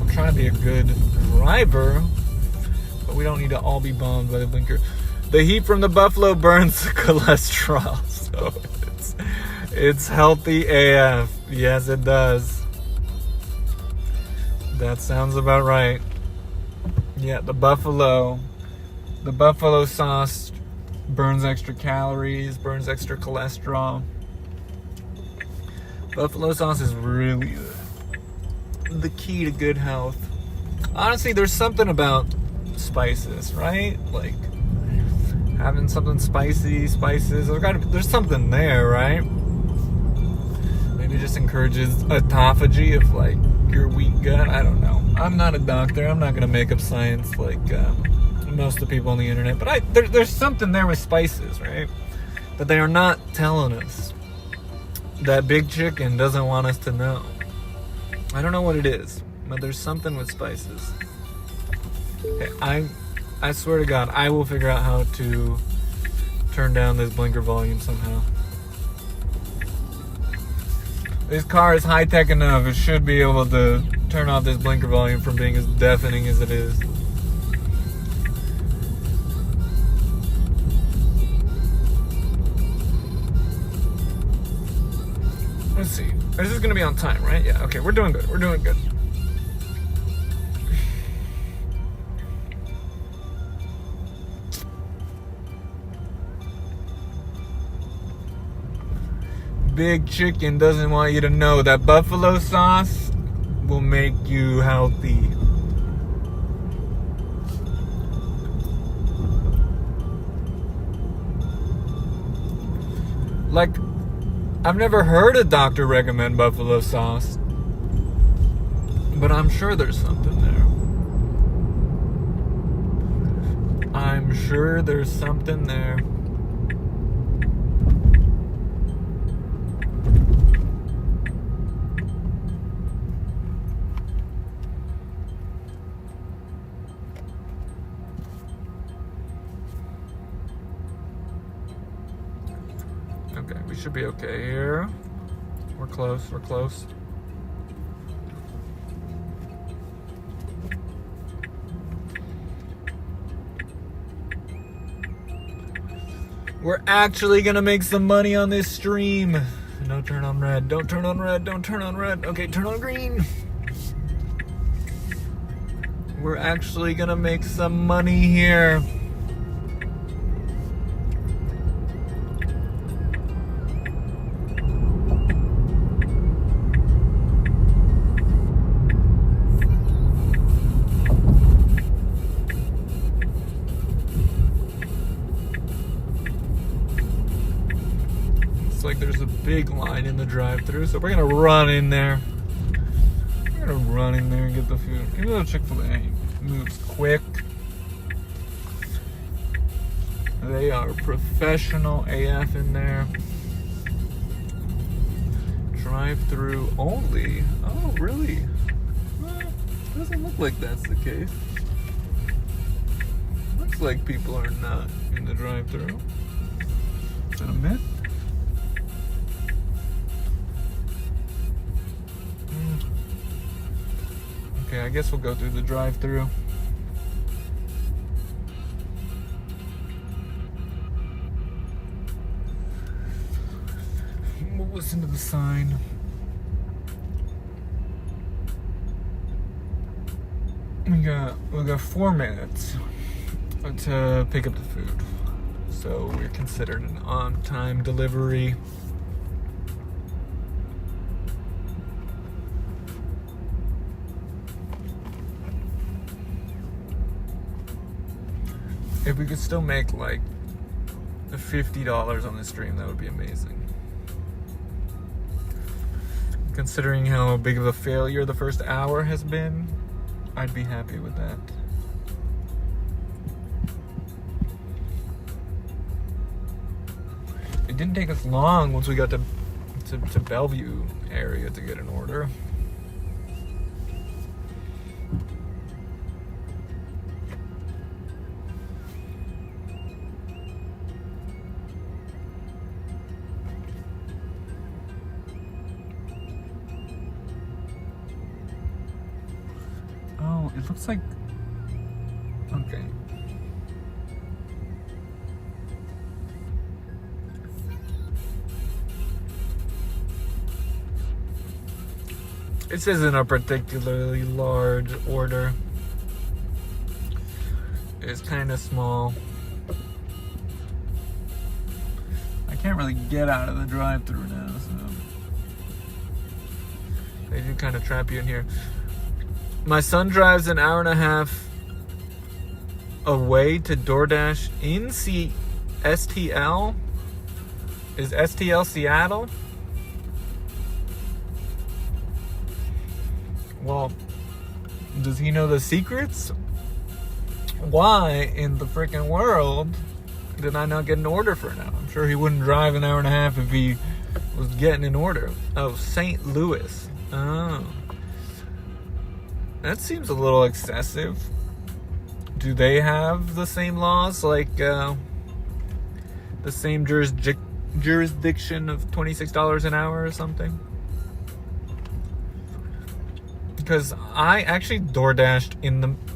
[SPEAKER 1] I'm trying to be a good driver, but we don't need to all be bombed by the blinker. The heat from the buffalo burns the cholesterol, so it's healthy AF. Yes, it does. That sounds about right. Yeah, the buffalo sauce burns extra calories, burns extra cholesterol. Buffalo sauce is really the key to good health. Honestly, there's something about spices, right? Like having something spices. There's something there, right? Maybe it just encourages autophagy of like your weak gut. I don't know. I'm not a doctor. I'm not gonna make up science like most of the people on the internet. But there's something there with spices, right? That they are not telling us. That Big Chicken doesn't want us to know. I don't know what it is, but there's something with spices. Okay, I swear to God, I will figure out how to turn down this blinker volume somehow. This car is high-tech enough. It should be able to turn off this blinker volume from being as deafening as it is. Let's see. This is going to be on time, right? Yeah, okay. We're doing good. We're doing good. Big Chicken doesn't want you to know that buffalo sauce will make you healthy. Like, I've never heard a doctor recommend buffalo sauce, but I'm sure there's something there. I'm sure there's something there. Okay, we should be okay here. We're close, we're close. We're actually gonna make some money on this stream. Don't turn on red, don't turn on red, don't turn on red. Okay, turn on green. We're actually gonna make some money here. Like there's a big line in the drive-thru, so we're gonna run in there. We're gonna run in there and get the food. Even though Chick-fil-A moves quick, they are professional AF in there. Drive-thru only. Oh, really? Well, doesn't look like that's the case. Looks like people are not in the drive-thru. Is that a myth? Okay, I guess we'll go through the drive-thru. We'll listen to the sign. We got 4 minutes to pick up the food, so we're considered an on-time delivery. If we could still make like $50 on this stream, that would be amazing. Considering how big of a failure the first hour has been, I'd be happy with that. It didn't take us long once we got to Bellevue area to get an order. It looks like, okay. This isn't a particularly large order. It's kind of small. I can't really get out of the drive-thru now, so they do kind of trap you in here. My son drives an hour and a half away to DoorDash in STL. Is STL Seattle? Well, does he know the secrets? Why in the freaking world did I not get an order for an hour? I'm sure he wouldn't drive an hour and a half if he was getting an order. Oh, St. Louis. Oh. That seems a little excessive. Do they have the same laws, like the same jurisdiction of $26 an hour or something? Because I actually DoorDashed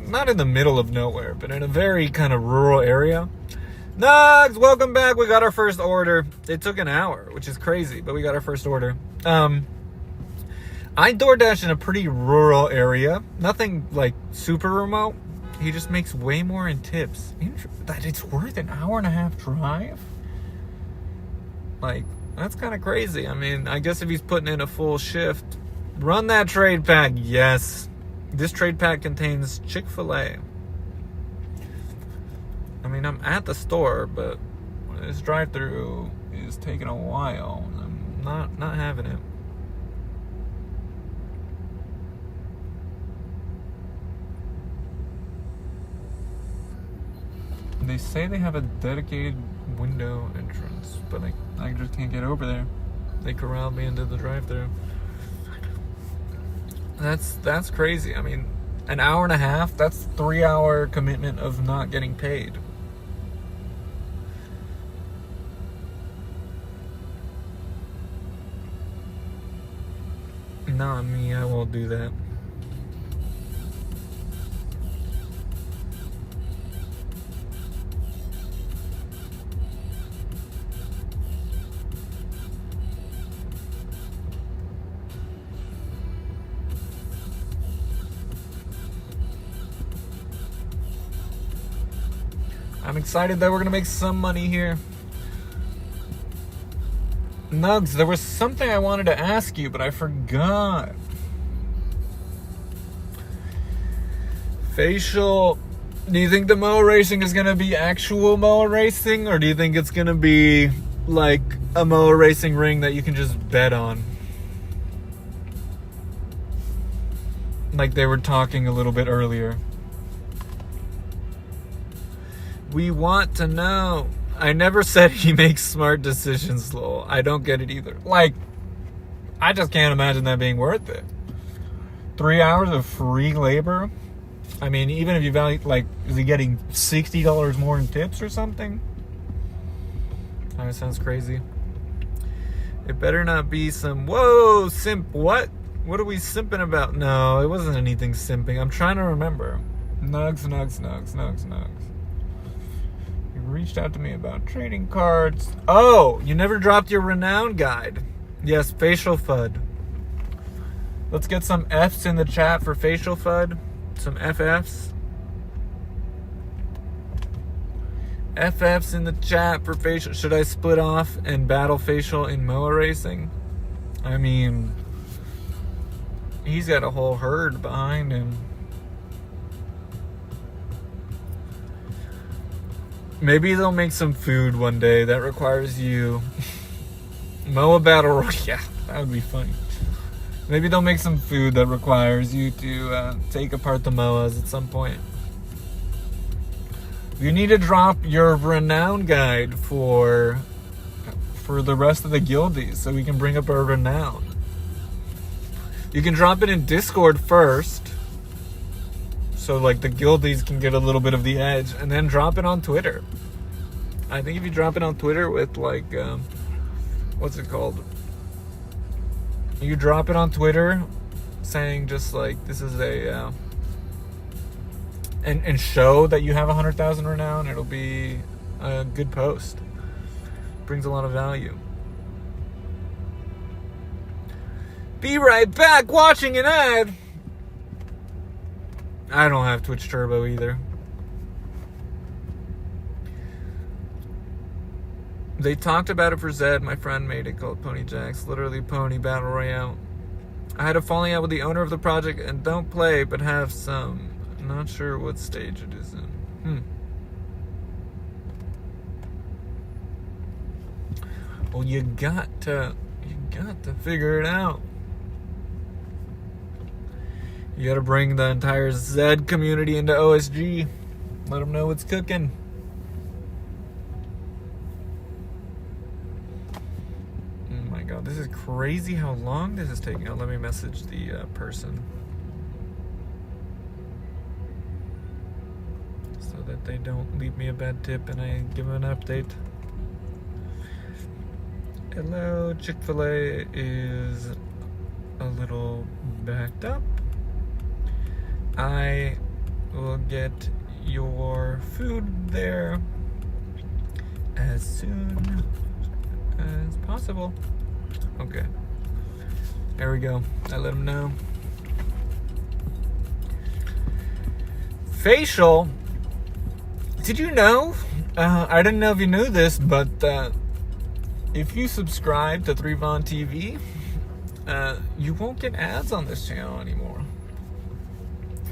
[SPEAKER 1] not in the middle of nowhere, but in a very kind of rural area. Nugs, welcome back. We got our first order. It took an hour, which is crazy, but we got our first order. I DoorDash in a pretty rural area. Nothing like super remote. He just makes way more in tips. That it's worth an hour and a half drive? Like, that's kind of crazy. I mean, I guess if he's putting in a full shift. Run that trade pack. Yes. This trade pack contains Chick-fil-A. I mean, I'm at the store, but this drive-thru is taking a while. I'm not having it. They say they have a dedicated window entrance, but I just can't get over there. They corralled me into the drive-thru. That's crazy. I mean, an hour and a half, that's 3-hour commitment of not getting paid. Not me, I won't do that. I'm excited that we're gonna make some money here. Nugs, there was something I wanted to ask you, but I forgot. Facial, do you think the MOA racing is gonna be actual MOA racing, or do you think it's gonna be like a MOA racing ring that you can just bet on? Like they were talking a little bit earlier. We want to know. I never said he makes smart decisions, lol. I don't get it either. Like, I just can't imagine that being worth it. 3 hours of free labor? I mean, even if you value, like, is he getting $60 more in tips or something? That sounds crazy. It better not be some, whoa, simp, what? What are we simping about? No, it wasn't anything simping. I'm trying to remember. Nugs. Reached out to me about trading cards. Oh, you never dropped your renown guide. Yes, facial FUD. Let's get some F's in the chat for facial FUD. Some FFs. FFs in the chat for facial. Should I split off and battle facial in MOA racing? I mean, he's got a whole herd behind him. Maybe they'll make some food one day that requires you. MOA Battle Royale. Yeah, that would be funny. Maybe they'll make some food that requires you to take apart the MOAs at some point. You need to drop your renown guide for the rest of the guildies so we can bring up our renown. You can drop it in Discord first. So, like, the guildies can get a little bit of the edge, and then drop it on Twitter. I think if you drop it on Twitter with, like, what's it called? You drop it on Twitter saying just, like, this is a, and show that you have 100,000 renown, it'll be a good post. Brings a lot of value. Be right back, watching an ad. I don't have Twitch Turbo either. They talked about it for Zed. My friend made it called Pony Jacks. Literally Pony Battle Royale. I had a falling out with the owner of the project and don't play, but have some. Not sure what stage it is in. Well, you got to figure it out. You gotta bring the entire Zed community into OSG. Let them know what's cooking. Oh my god, this is crazy how long this is taking. Oh, let me message the person. So that they don't leave me a bad tip and I give them an update. Hello, Chick-fil-A is a little backed up. I will get your food there as soon as possible. Okay. There we go. I let them know. Facial. Did you know? I didn't know if you knew this, but if you subscribe to 3Von TV, you won't get ads on this channel anymore.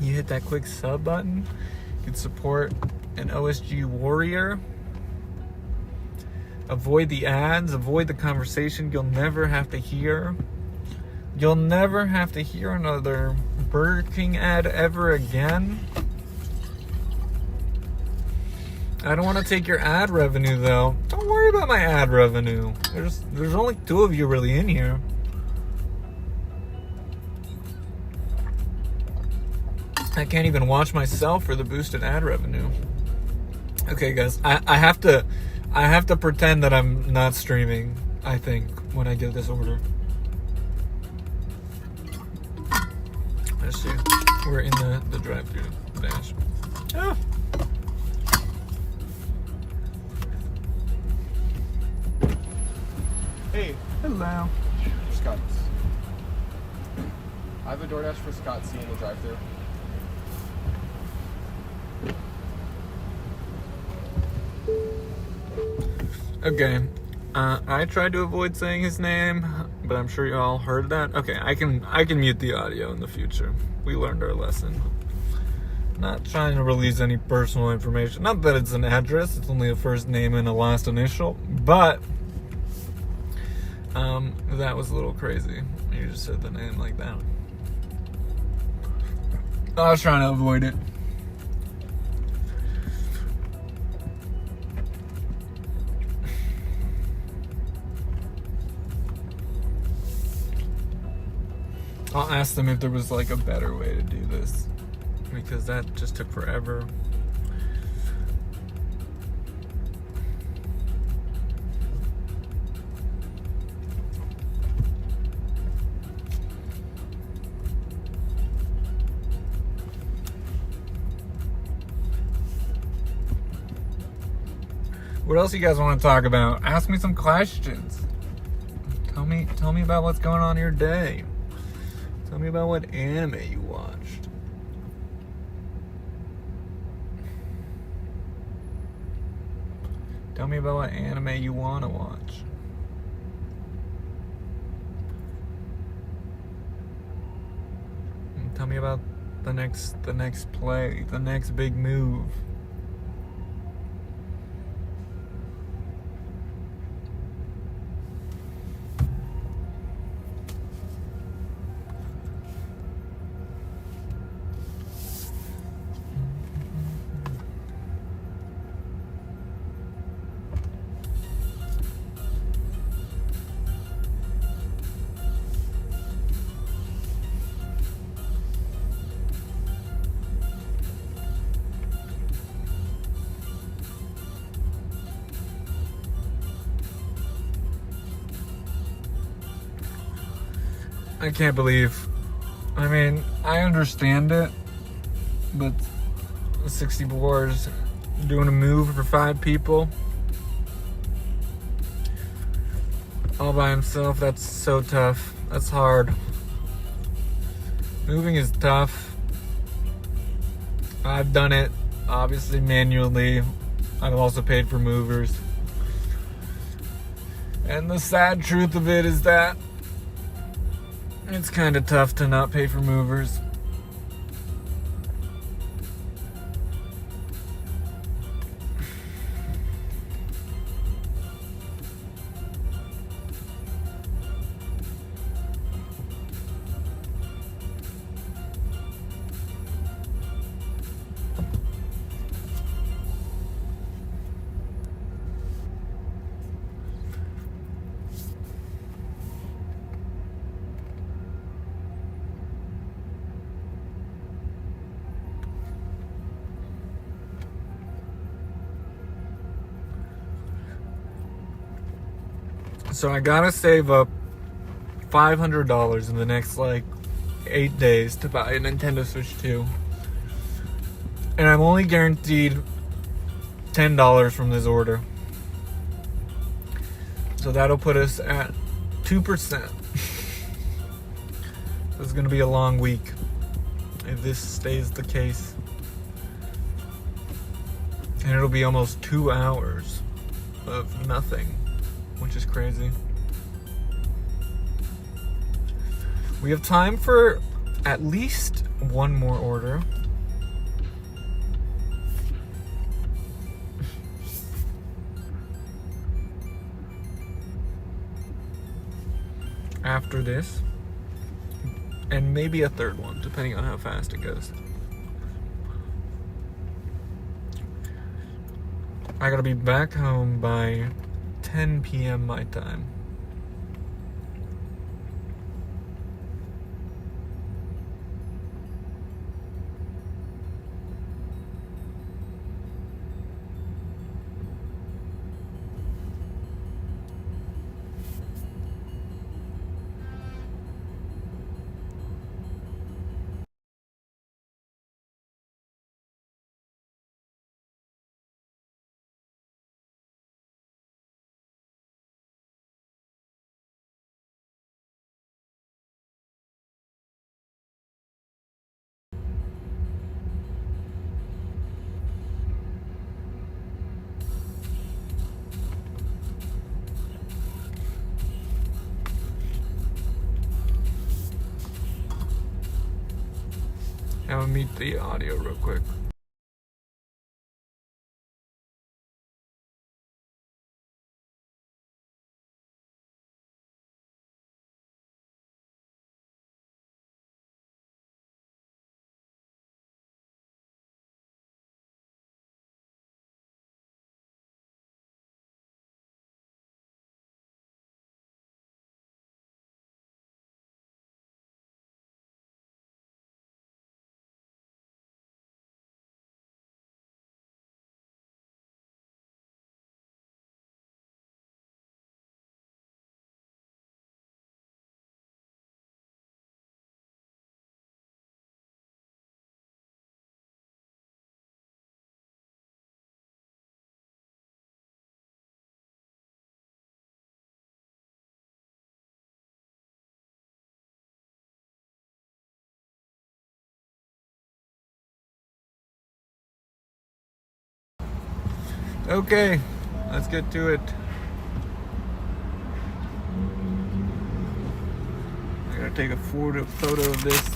[SPEAKER 1] You hit that quick sub button, you can support an OSG warrior. Avoid the ads, avoid the conversation you'll never have to hear. You'll never have to hear another Burger King ad ever again. I don't want to take your ad revenue though. Don't worry about my ad revenue. There's only 2 of you really in here. I can't even watch myself for the boosted ad revenue. Okay, guys, I have to pretend that I'm not streaming, I think, when I get this order. Let's see. We're in the drive-thru dash. Ah.
[SPEAKER 6] Hey,
[SPEAKER 1] Hello.
[SPEAKER 6] Scott. I have a DoorDash for Scott C in the drive-thru.
[SPEAKER 1] Okay. I tried to avoid saying his name, but I'm sure you all heard that. Okay, I can mute the audio in the future. We learned our lesson. Not trying to release any personal information. Not that it's an address. It's only a first name and a last initial. But that was a little crazy. You just said the name like that. I was trying to avoid it. I'll ask them if there was like a better way to do this, because that just took forever. What else you guys want to talk about? Ask me some questions. Tell me about what's going on in your day. Tell me about what anime you watched. Tell me about what anime you want to watch. And tell me about the next play, the next big move. I can't believe, I mean, I understand it, but 64 is doing a move for 5 people all by himself. That's so tough. That's hard. Moving is tough. I've done it, obviously, manually. I've also paid for movers. And the sad truth of it is that it's kind of tough to not pay for movers. So I gotta save up $500 in the next like 8 days to buy a Nintendo Switch 2. And I'm only guaranteed $10 from this order. So that'll put us at 2%. This is gonna be a long week if this stays the case. And it'll be almost 2 hours of nothing, which is crazy. We have time for at least one more order. after this, and maybe a third one, depending on how fast it goes. I gotta be back home by 10 p.m. my time. I'm gonna mute the audio real quick. Okay, let's get to it. I gotta take a photo of this.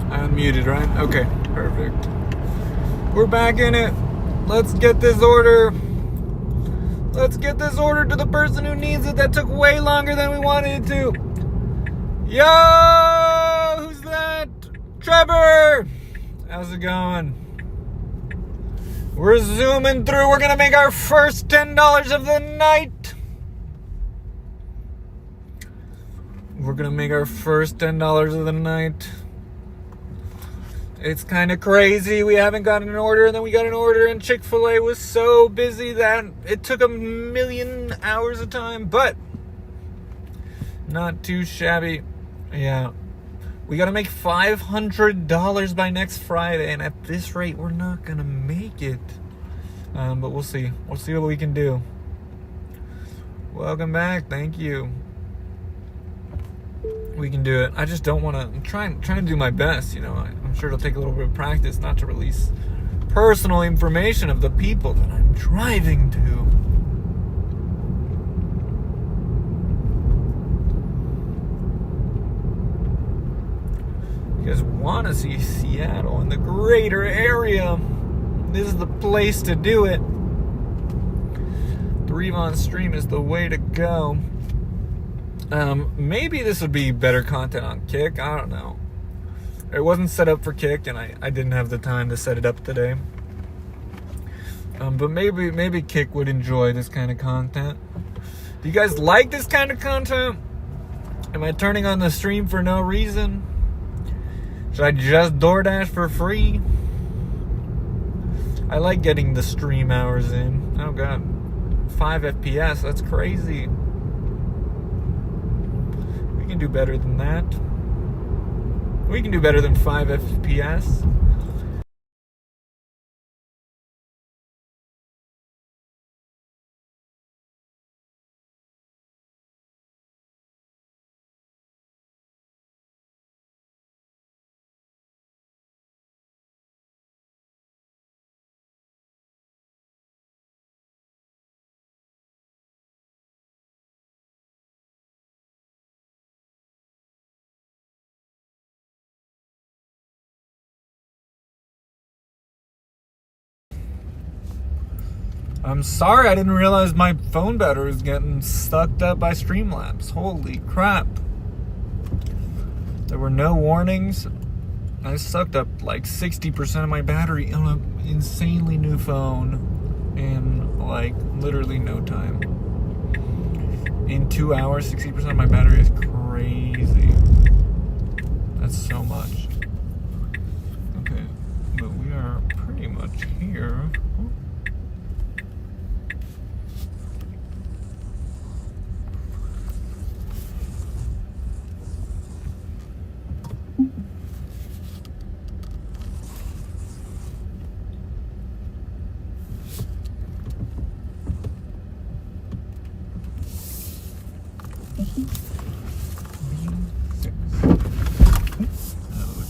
[SPEAKER 1] Unmuted, right? Okay, perfect. We're back in it. Let's get this order. Let's get this order to the person who needs it. That took way longer than we wanted it to. Yo! Who's that? Trevor! How's it going? We're zooming through. We're gonna make our first $10 of the night. We're gonna make our first $10 of the night. It's kind of crazy. We haven't gotten an order, and then we got an order, and Chick-fil-A was so busy that it took a million hours of time, but not too shabby. Yeah. We got to make $500 by next Friday, and at this rate, we're not going to make it. But we'll see. We'll see what we can do. Welcome back. Thank you. We can do it. I just don't want to. I'm trying to do my best. You know, I'm sure it'll take a little bit of practice not to release personal information of the people that I'm driving to. You guys want to see Seattle and the greater area? This is the place to do it. The Revon stream is the way to go. Maybe this would be better content on Kick. I don't know. It wasn't set up for Kick, and I didn't have the time to set it up today. But maybe Kick would enjoy this kind of content. Do you guys like this kind of content? Am I turning on the stream for no reason? Should I just DoorDash for free? I like getting the stream hours in. Oh god, 5 FPS. That's crazy. We can do better than that. We can do better than 5 FPS. I'm sorry, I didn't realize my phone battery was getting sucked up by Streamlabs. Holy crap. There were no warnings. I sucked up like 60% of my battery on an insanely new phone in like literally no time. In 2 hours, 60% of my battery is crazy. That's so much. Okay, but we are pretty much here.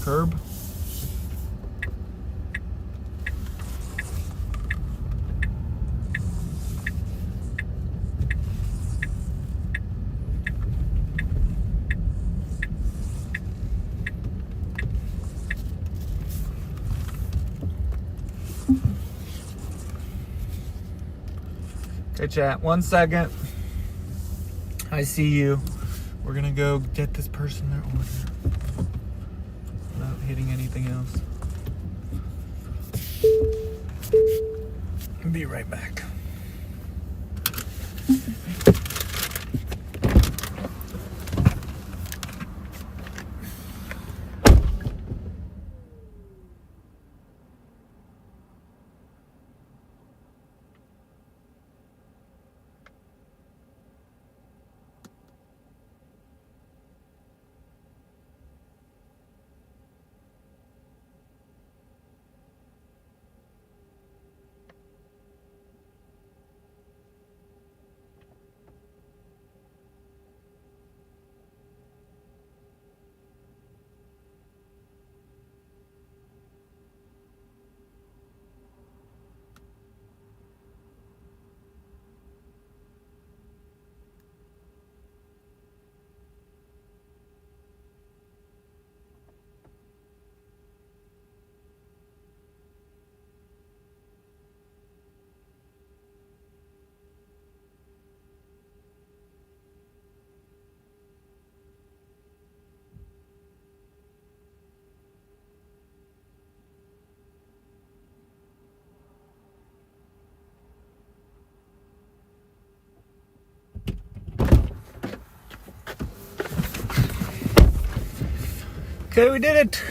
[SPEAKER 1] Curb. Okay, chat, 1 second. I see you. We're gonna go get this person their order without hitting anything else. Be right back. Okay, we did it.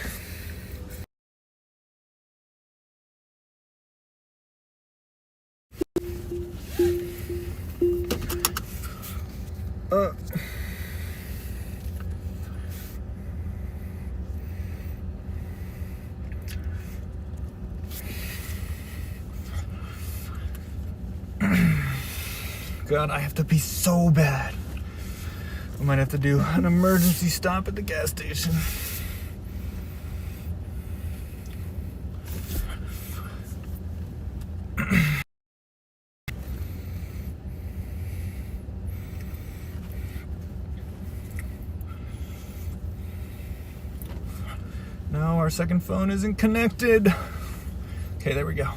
[SPEAKER 1] God, I have to pee so bad. I might have to do an emergency stop at the gas station. No, our second phone isn't connected. Okay, there we go.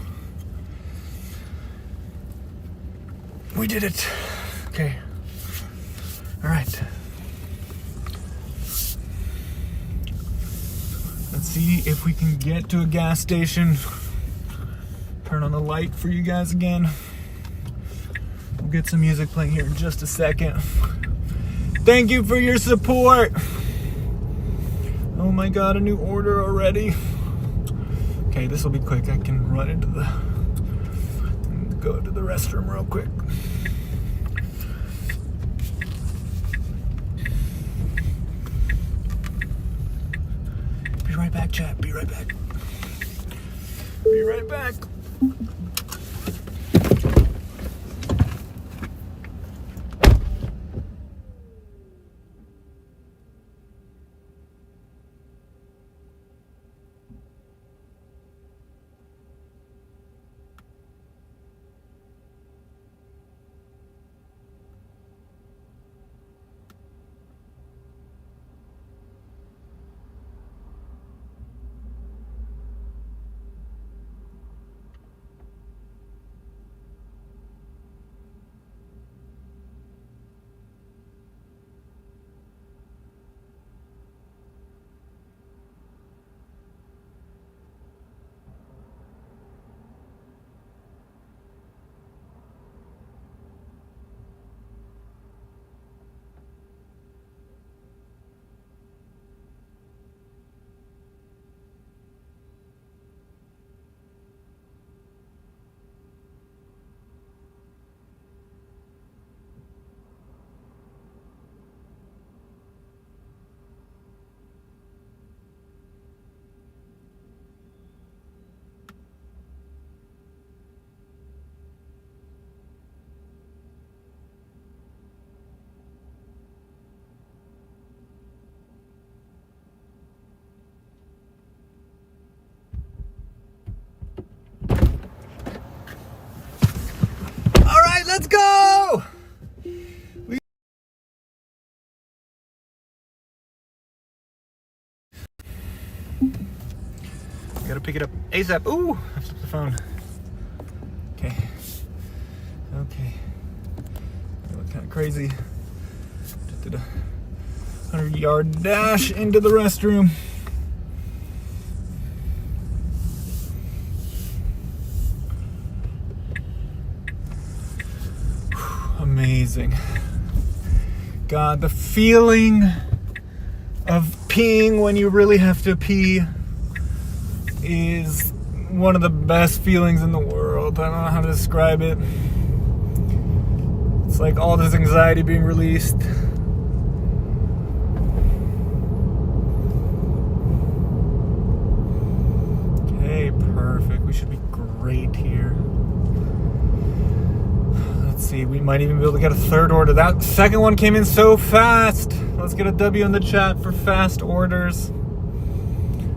[SPEAKER 1] We did it. Okay. All right. Let's see if we can get to a gas station. Turn on the light for you guys again. We'll get some music playing here in just a second. Thank you for your support. Oh my God, a new order already. Okay, this will be quick. I can run into go to the restroom real quick. Be right back, chat. Be right back. Be right back. Better pick it up ASAP. Ooh, I flipped the phone. Okay. Okay. I look kind of crazy. Just did a 100-yard dash into the restroom. Amazing. God, the feeling of peeing when you really have to pee is one of the best feelings in the world. I don't know how to describe it. It's like all this anxiety being released. Okay, perfect. We should be great here. Let's see, we might even be able to get a third order. That second one came in so fast. Let's get a W in the chat for fast orders.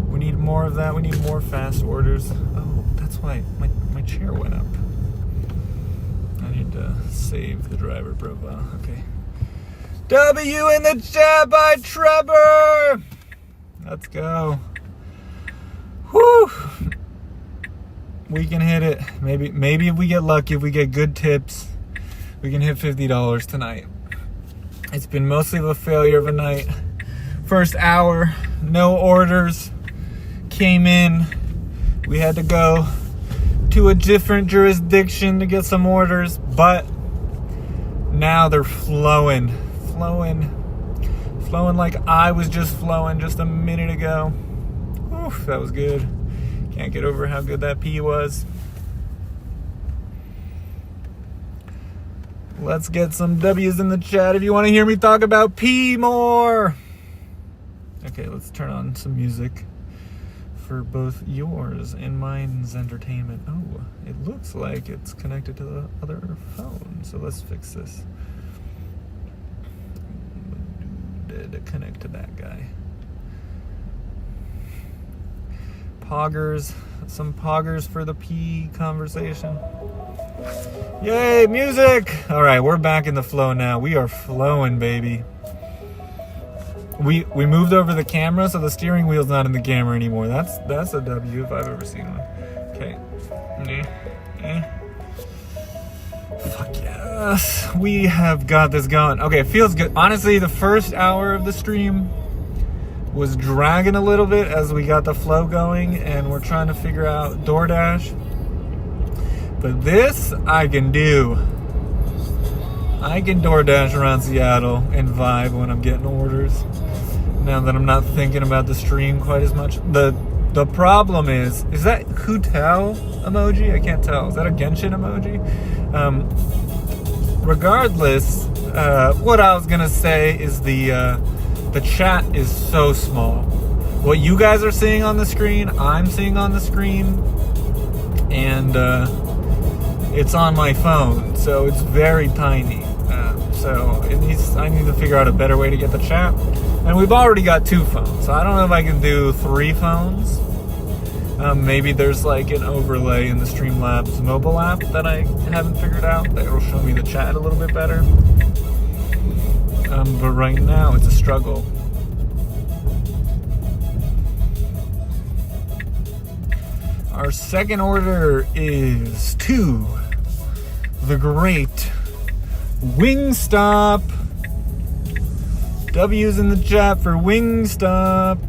[SPEAKER 1] We need more of that. We need more fast orders. Oh, that's why my chair went up. I need to save the driver profile. Okay. W in the chat by Trevor. Let's go. Whew. We can hit it. Maybe if we get lucky, if we get good tips, we can hit $50 tonight. It's been mostly of a failure of a night. First hour, no orders came in. We had to go to a different jurisdiction to get some orders, but now they're flowing like I was just flowing just a minute ago. Oof, that was good. Can't get over how good that pee was. Let's get some W's in the chat if you want to hear me talk about pee more. Okay, let's turn on some music for both yours and mine's entertainment. Oh, it looks like it's connected to the other phone, so let's fix this. Did connect to that guy. Poggers, some poggers for the pee conversation. Yay, music! All right, we're back in the flow now. We are flowing, baby. We moved over the camera, so the steering wheel's not in the camera anymore. That's a W if I've ever seen one. Okay. Fuck yes. We have got this going. Okay, it feels good. Honestly, the first hour of the stream was dragging a little bit as we got the flow going, and we're trying to figure out DoorDash. But this I can do. I can DoorDash around Seattle and vibe when I'm getting orders. Now that I'm not thinking about the stream quite as much. The problem is that Hutel emoji? I can't tell. Is that a Genshin emoji? Regardless, what I was gonna say is the chat is so small. What you guys are seeing on the screen, I'm seeing on the screen, and it's on my phone, so it's very tiny. So I need to figure out a better way to get the chat. And we've already got 2 phones, so I don't know if I can do 3 phones. Maybe there's like an overlay in the Streamlabs mobile app that I haven't figured out that will show me the chat a little bit better. But right now it's a struggle. Our second order is to the great Wingstop. W's in the chat for Wingstop.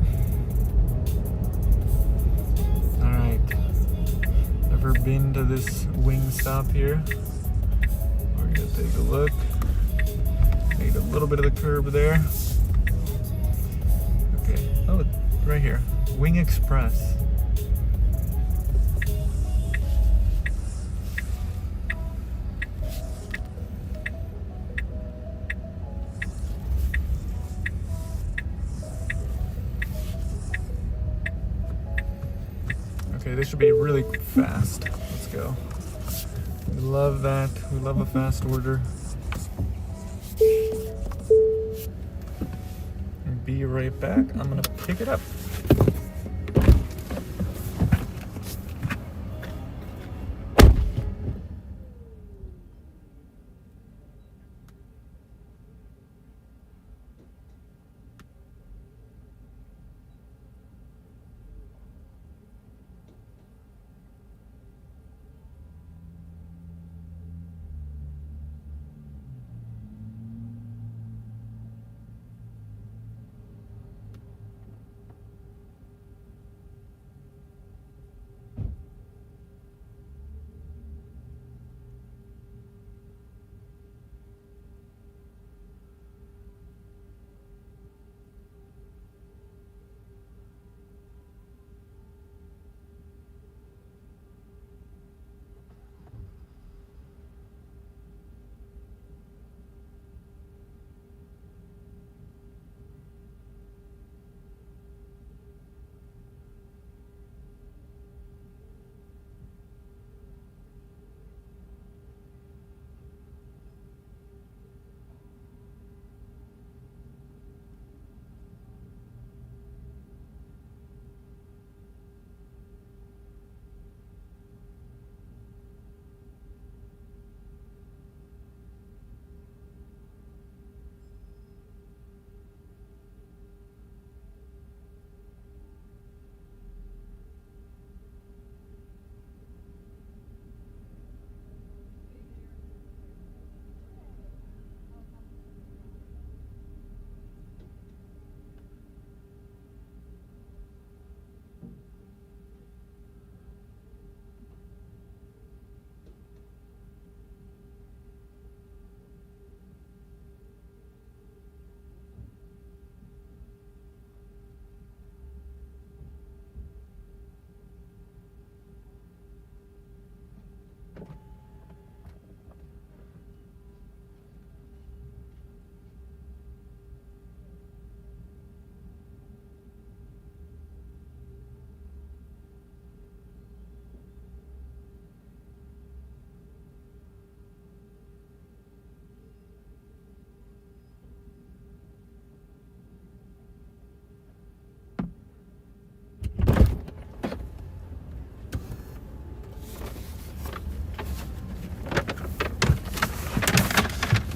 [SPEAKER 1] Alright. Never been to this Wingstop here. We're gonna take a look. Made a little bit of the curb there. Okay. Oh, right here. Wing Express. Okay, this should be really fast. Let's go. We love that. We love a fast order. Be right back. I'm gonna pick it up.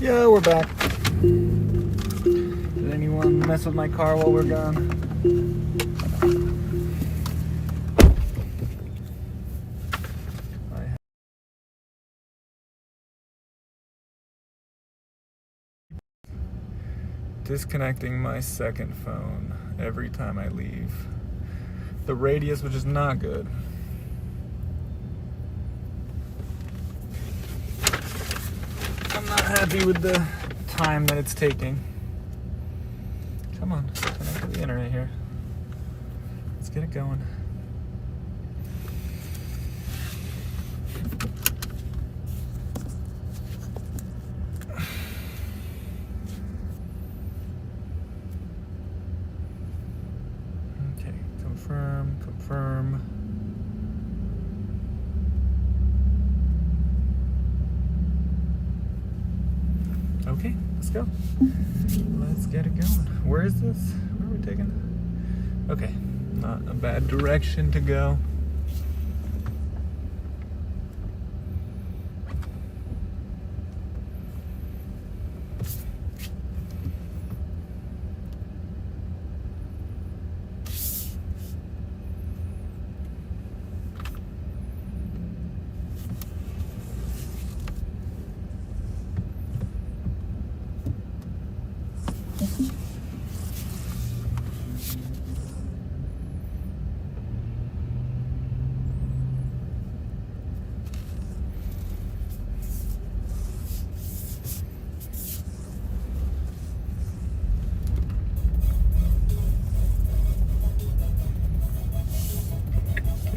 [SPEAKER 1] Yeah, we're back. Did anyone mess with my car while we're gone? Disconnecting my second phone every time I leave the radius, which is not good. I'm not happy with the time that it's taking. Come on, connect to the internet here. Let's get it going. Okay, confirm. Okay, let's go. Let's get it going. Where is this? Where are we taking? Okay, not a bad direction to go.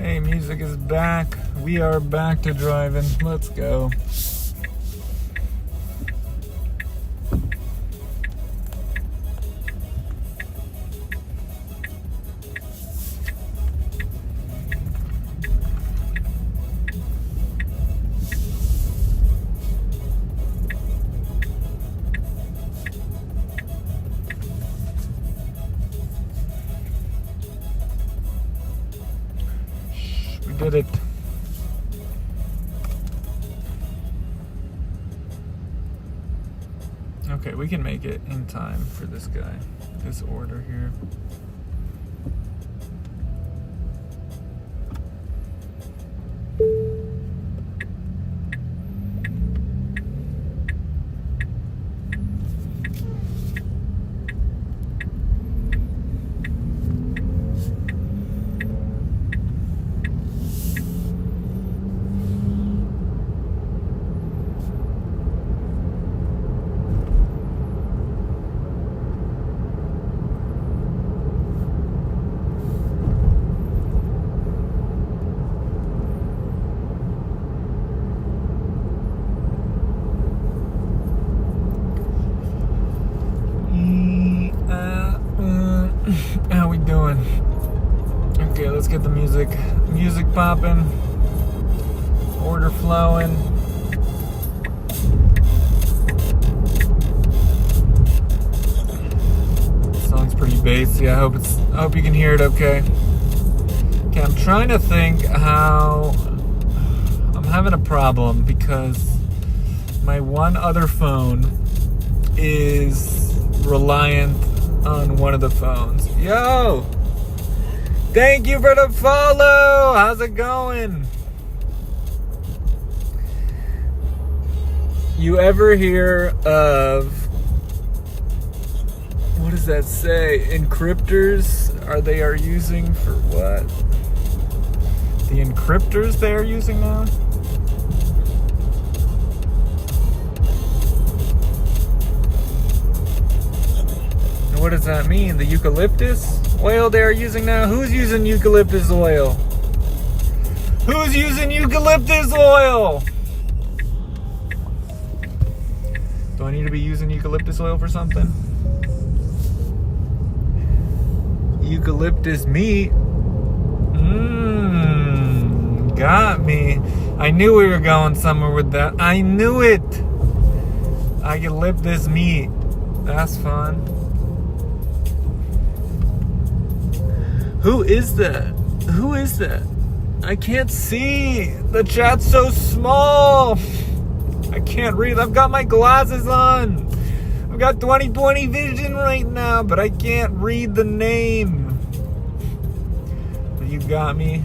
[SPEAKER 1] Okay, music is back. We are back to driving. Let's go. Did it. Okay, we can make it in time for this guy, this order here. How we doing? Okay, let's get the music popping, order flowing. Song's pretty bassy. I hope you can hear it okay. Okay, I'm trying to think how I'm having a problem because my one other phone is reliant on one of the phones. Yo! Thank you for the follow! How's it going? You ever hear of, what does that say? Encryptors they are using for what? The encryptors they are using now? What does that mean? The eucalyptus oil they are using now? Who's using eucalyptus oil? Who's using eucalyptus oil? Do I need to be using eucalyptus oil for something? Eucalyptus meat? Got me. I knew we were going somewhere with that. I knew it. I can lip this meat. That's fun. Who is that? Who is that? I can't see. The chat's so small. I can't read. I've got my glasses on. I've got 20/20 vision right now, but I can't read the name. You got me.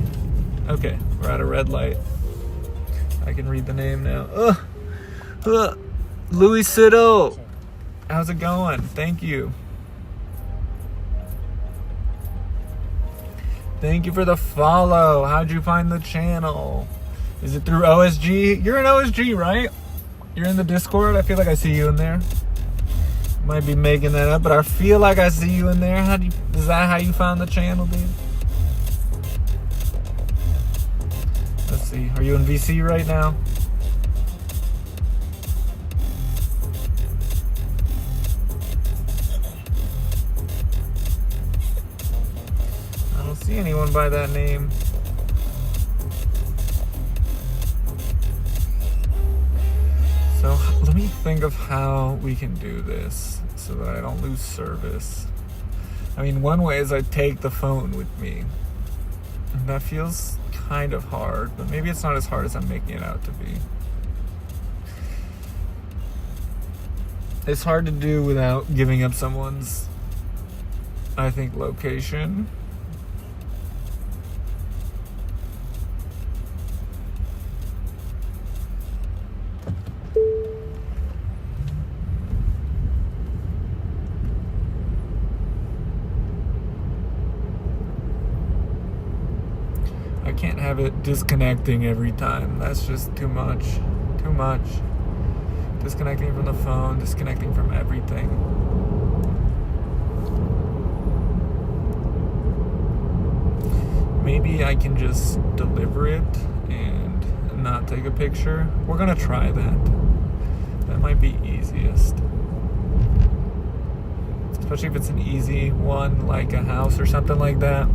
[SPEAKER 1] Okay, we're at a red light. I can read the name now. Louis Siddle. How's it going? Thank you. Thank you for the follow. How'd you find the channel? Is it through OSG? You're in OSG, right? You're in the Discord? I feel like I see you in there. Might be making that up, but I feel like I see you in there. Is that how you found the channel, dude? Let's see. Are you in VC right now? I don't see anyone by that name. So let me think of how we can do this so that I don't lose service. I mean, one way is I take the phone with me. And that feels kind of hard, but maybe it's not as hard as I'm making it out to be. It's hard to do without giving up someone's, I think, location. I can't have it disconnecting every time. That's just too much. Too much. Disconnecting from the phone, disconnecting from everything. Maybe I can just deliver it and not take a picture. We're gonna try that. That might be easiest. Especially if it's an easy one, like a house or something like that.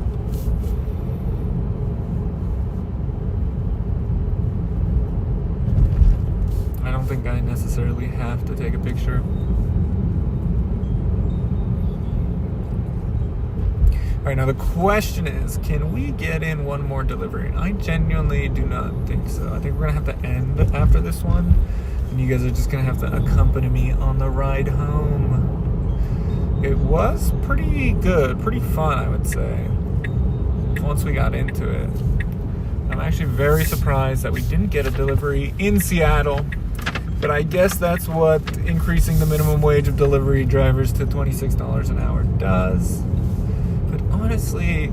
[SPEAKER 1] I don't think I necessarily have to take a picture. Alright, now the question is, can we get in one more delivery? I genuinely do not think so. I think we're going to have to end after this one. And you guys are just going to have to accompany me on the ride home. It was pretty good, pretty fun, I would say, once we got into it. I'm actually very surprised that we didn't get a delivery in Seattle. But I guess that's what increasing the minimum wage of delivery drivers to $26 an hour does. But honestly,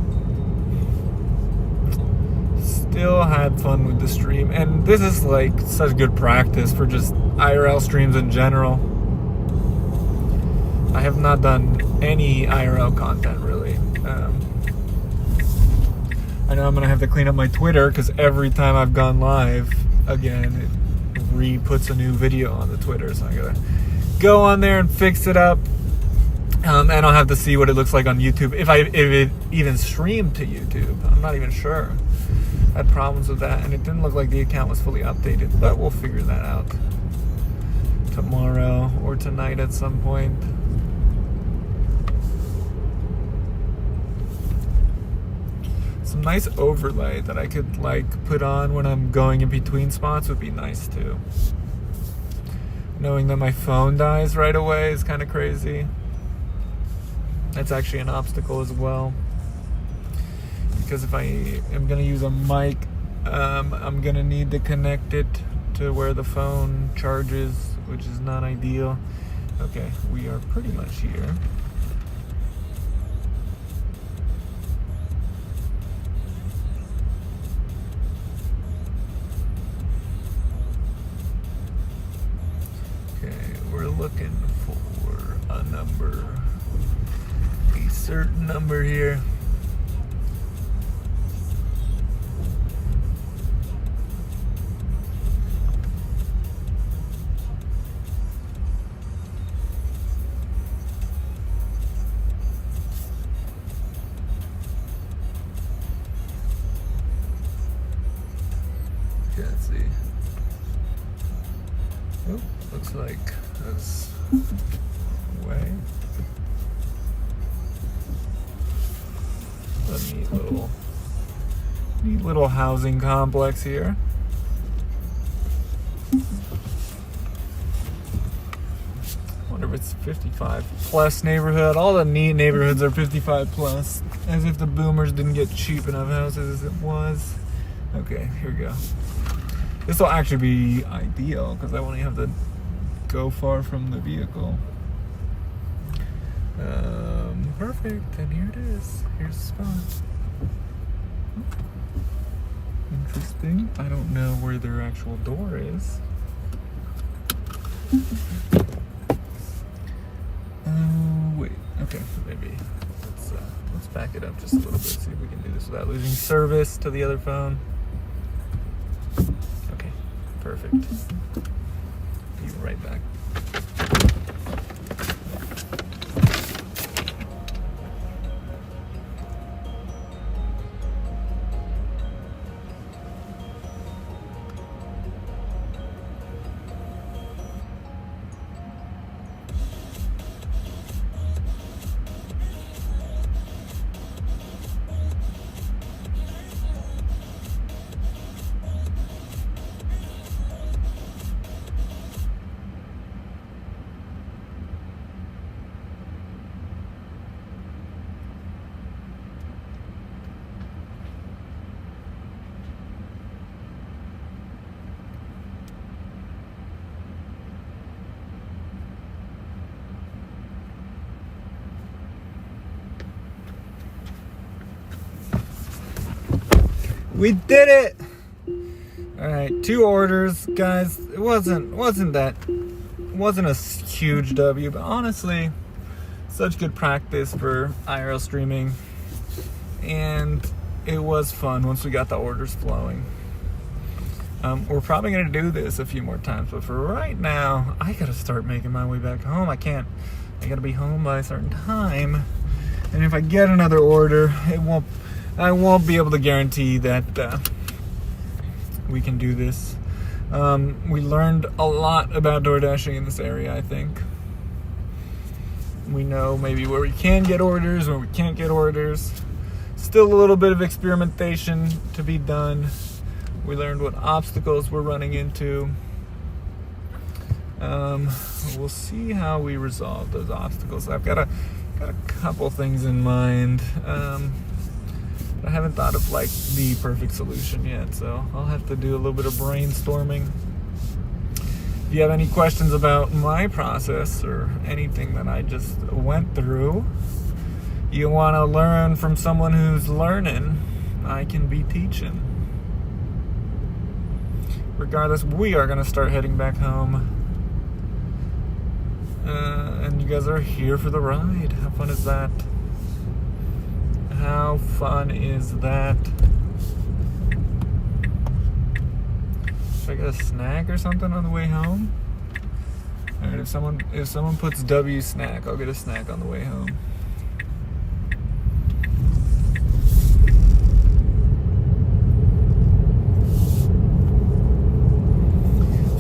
[SPEAKER 1] still had fun with the stream. And this is like such good practice for just IRL streams in general. I have not done any IRL content really. I know I'm going to have to clean up my Twitter because every time I've gone live, again, it re-puts a new video on the Twitter, so I gotta go on there and fix it up. And I'll have to see what it looks like on YouTube if it even streamed to YouTube. I'm not even sure. I had problems with that, and it didn't look like the account was fully updated, but we'll figure that out tomorrow or tonight at some point. Some nice overlay that I could like put on when I'm going in between spots would be nice too. Knowing that my phone dies right away is kind of crazy. That's actually an obstacle as well. Because if I am going to use a mic, I'm going to need to connect it to where the phone charges, which is not ideal. Okay, we are pretty much here. We're looking for a number, a certain number here. Okay, let's see. Oh, looks like that's way. A neat little housing complex here. wonder if it's 55 plus neighborhood. All the neat neighborhoods are 55 plus, as if the boomers didn't get cheap enough houses as it was. Okay, here we go. This will actually be ideal because I won't even have to go far from the vehicle. Perfect, and here it is. Here's the spot. Interesting. I don't know where their actual door is. Wait. Okay, maybe let's back it up just a little bit. See if we can do this without losing service to the other phone. Okay, perfect. Be right back. We did it! Alright, 2 orders, guys. It wasn't a huge W, but honestly, such good practice for IRL streaming. And it was fun once we got the orders flowing. We're probably gonna do this a few more times, but for right now, I gotta start making my way back home. I gotta be home by a certain time. And if I get another order, I won't be able to guarantee that we can do this. We learned a lot about DoorDashing in this area, I think. We know maybe where we can get orders, where we can't get orders. Still a little bit of experimentation to be done. We learned what obstacles we're running into. We'll see how we resolve those obstacles. I've got a couple things in mind. I haven't thought of like the perfect solution yet, so I'll have to do a little bit of brainstorming. If you have any questions about my process or anything that I just went through, you want to learn from someone who's learning, I can be teaching. Regardless, we are going to start heading back home. And you guys are here for the ride. How fun is that? How fun is that? Should I get a snack or something on the way home? Alright, if someone puts W snack, I'll get a snack on the way home.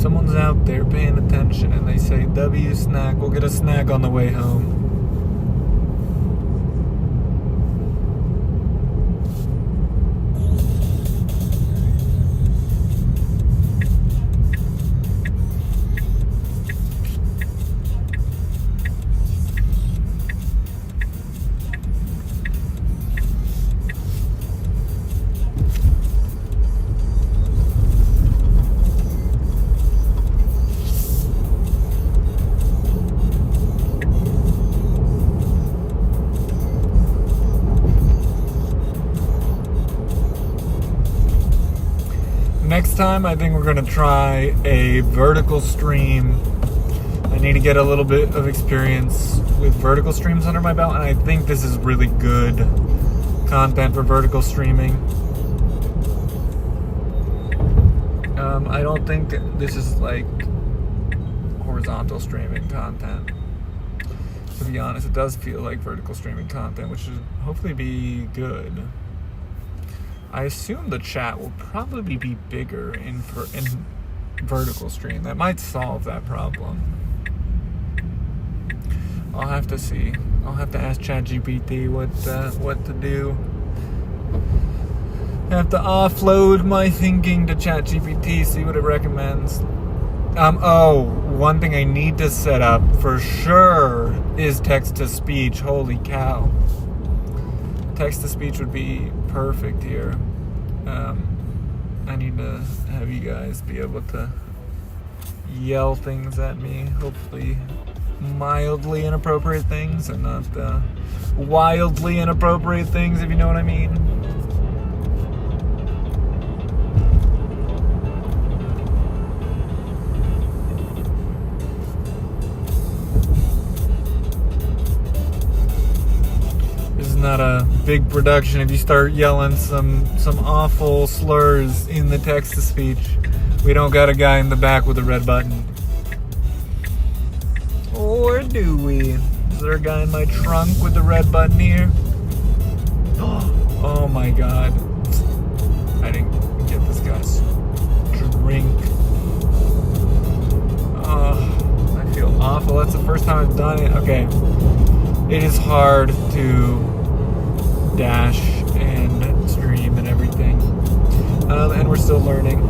[SPEAKER 1] Someone's out there paying attention and they say W snack, we'll get a snack on the way home. Next time, I think we're going to try a vertical stream. I need to get a little bit of experience with vertical streams under my belt, and I think this is really good content for vertical streaming. I don't think this is like horizontal streaming content. To be honest, it does feel like vertical streaming content, which should hopefully be good. I assume the chat will probably be bigger in vertical stream. That might solve that problem. I'll have to see. I'll have to ask ChatGPT what to do. I have to offload my thinking to ChatGPT, see what it recommends. Oh, one thing I need to set up for sure is text-to-speech. Holy cow. Text-to-speech would be perfect here. I need to have you guys be able to yell things at me. Hopefully mildly inappropriate things and not wildly inappropriate things, if you know what I mean. This is not a big production if you start yelling some awful slurs in the text-to-speech. We don't got a guy in the back with a red button. Or do we? Is there a guy in my trunk with the red button here? Oh my god. I didn't get this guy's drink. Oh, I feel awful. That's the first time I've done it. Okay. It is hard to dash and stream and everything. And we're still learning.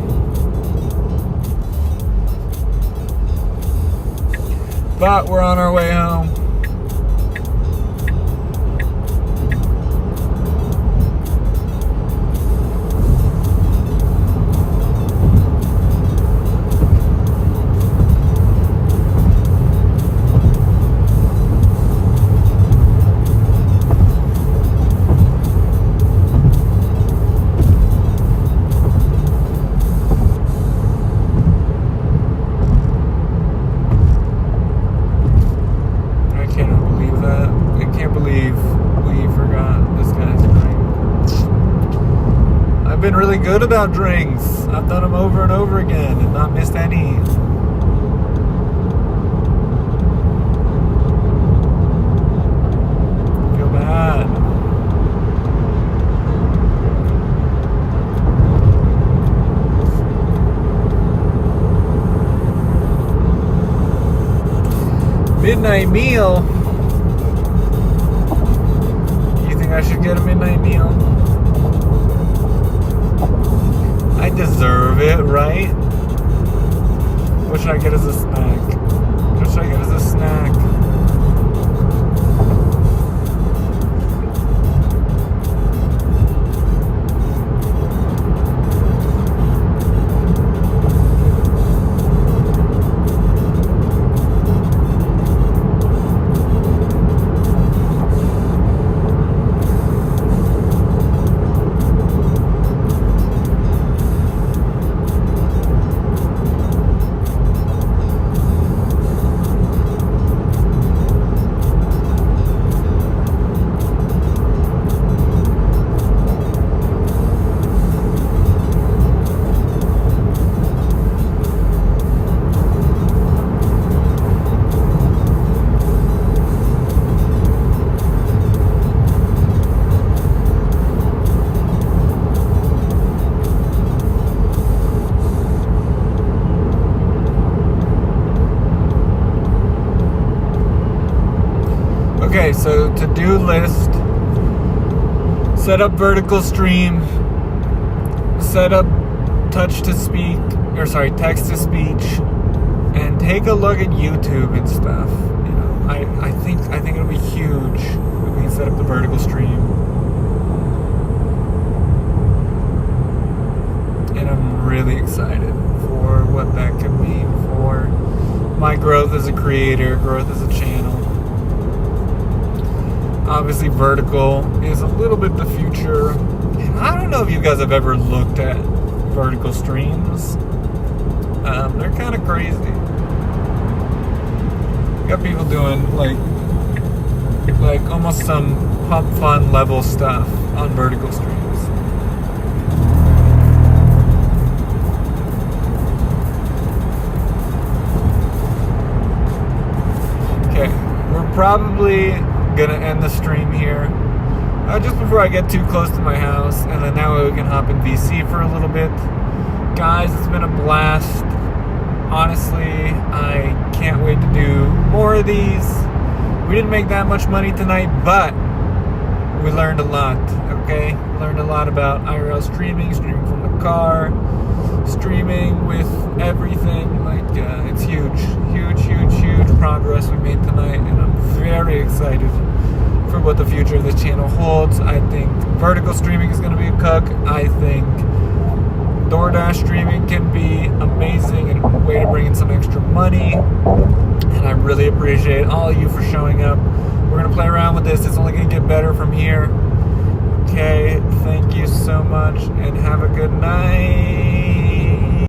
[SPEAKER 1] But we're on our way home. I've been really good about drinks. I've done them over and over again and not missed any. I feel bad. Midnight meal? You think I should get a midnight meal? I deserve it, right? What should I get as a snack? What should I get as a snack? Okay, so to-do list, set up vertical stream, set up text-to-speech, and take a look at YouTube and stuff. You know, I think it'll be huge if we can set up the vertical stream. And I'm really excited for what that could mean for my growth as a creator, growth as a channel. Obviously, vertical is a little bit the future. And I don't know if you guys have ever looked at vertical streams. They're kind of crazy. You got people doing like almost some pump fun level stuff on vertical streams. Okay, we're probably gonna end the stream here just before I get too close to my house, and then that way we can hop in VC for a little bit. Guys, it's been a blast. Honestly, I can't wait to do more of these. We didn't make that much money tonight, but we learned a lot, okay? Learned a lot about IRL streaming from the car, streaming with everything. Like, it's huge progress we made tonight, and I'm very excited for what the future of this channel holds. I think vertical streaming is going to be a cook. I think DoorDash streaming can be amazing and a way to bring in some extra money. And I really appreciate all of you for showing up. We're going to play around with this. It's only going to get better from here.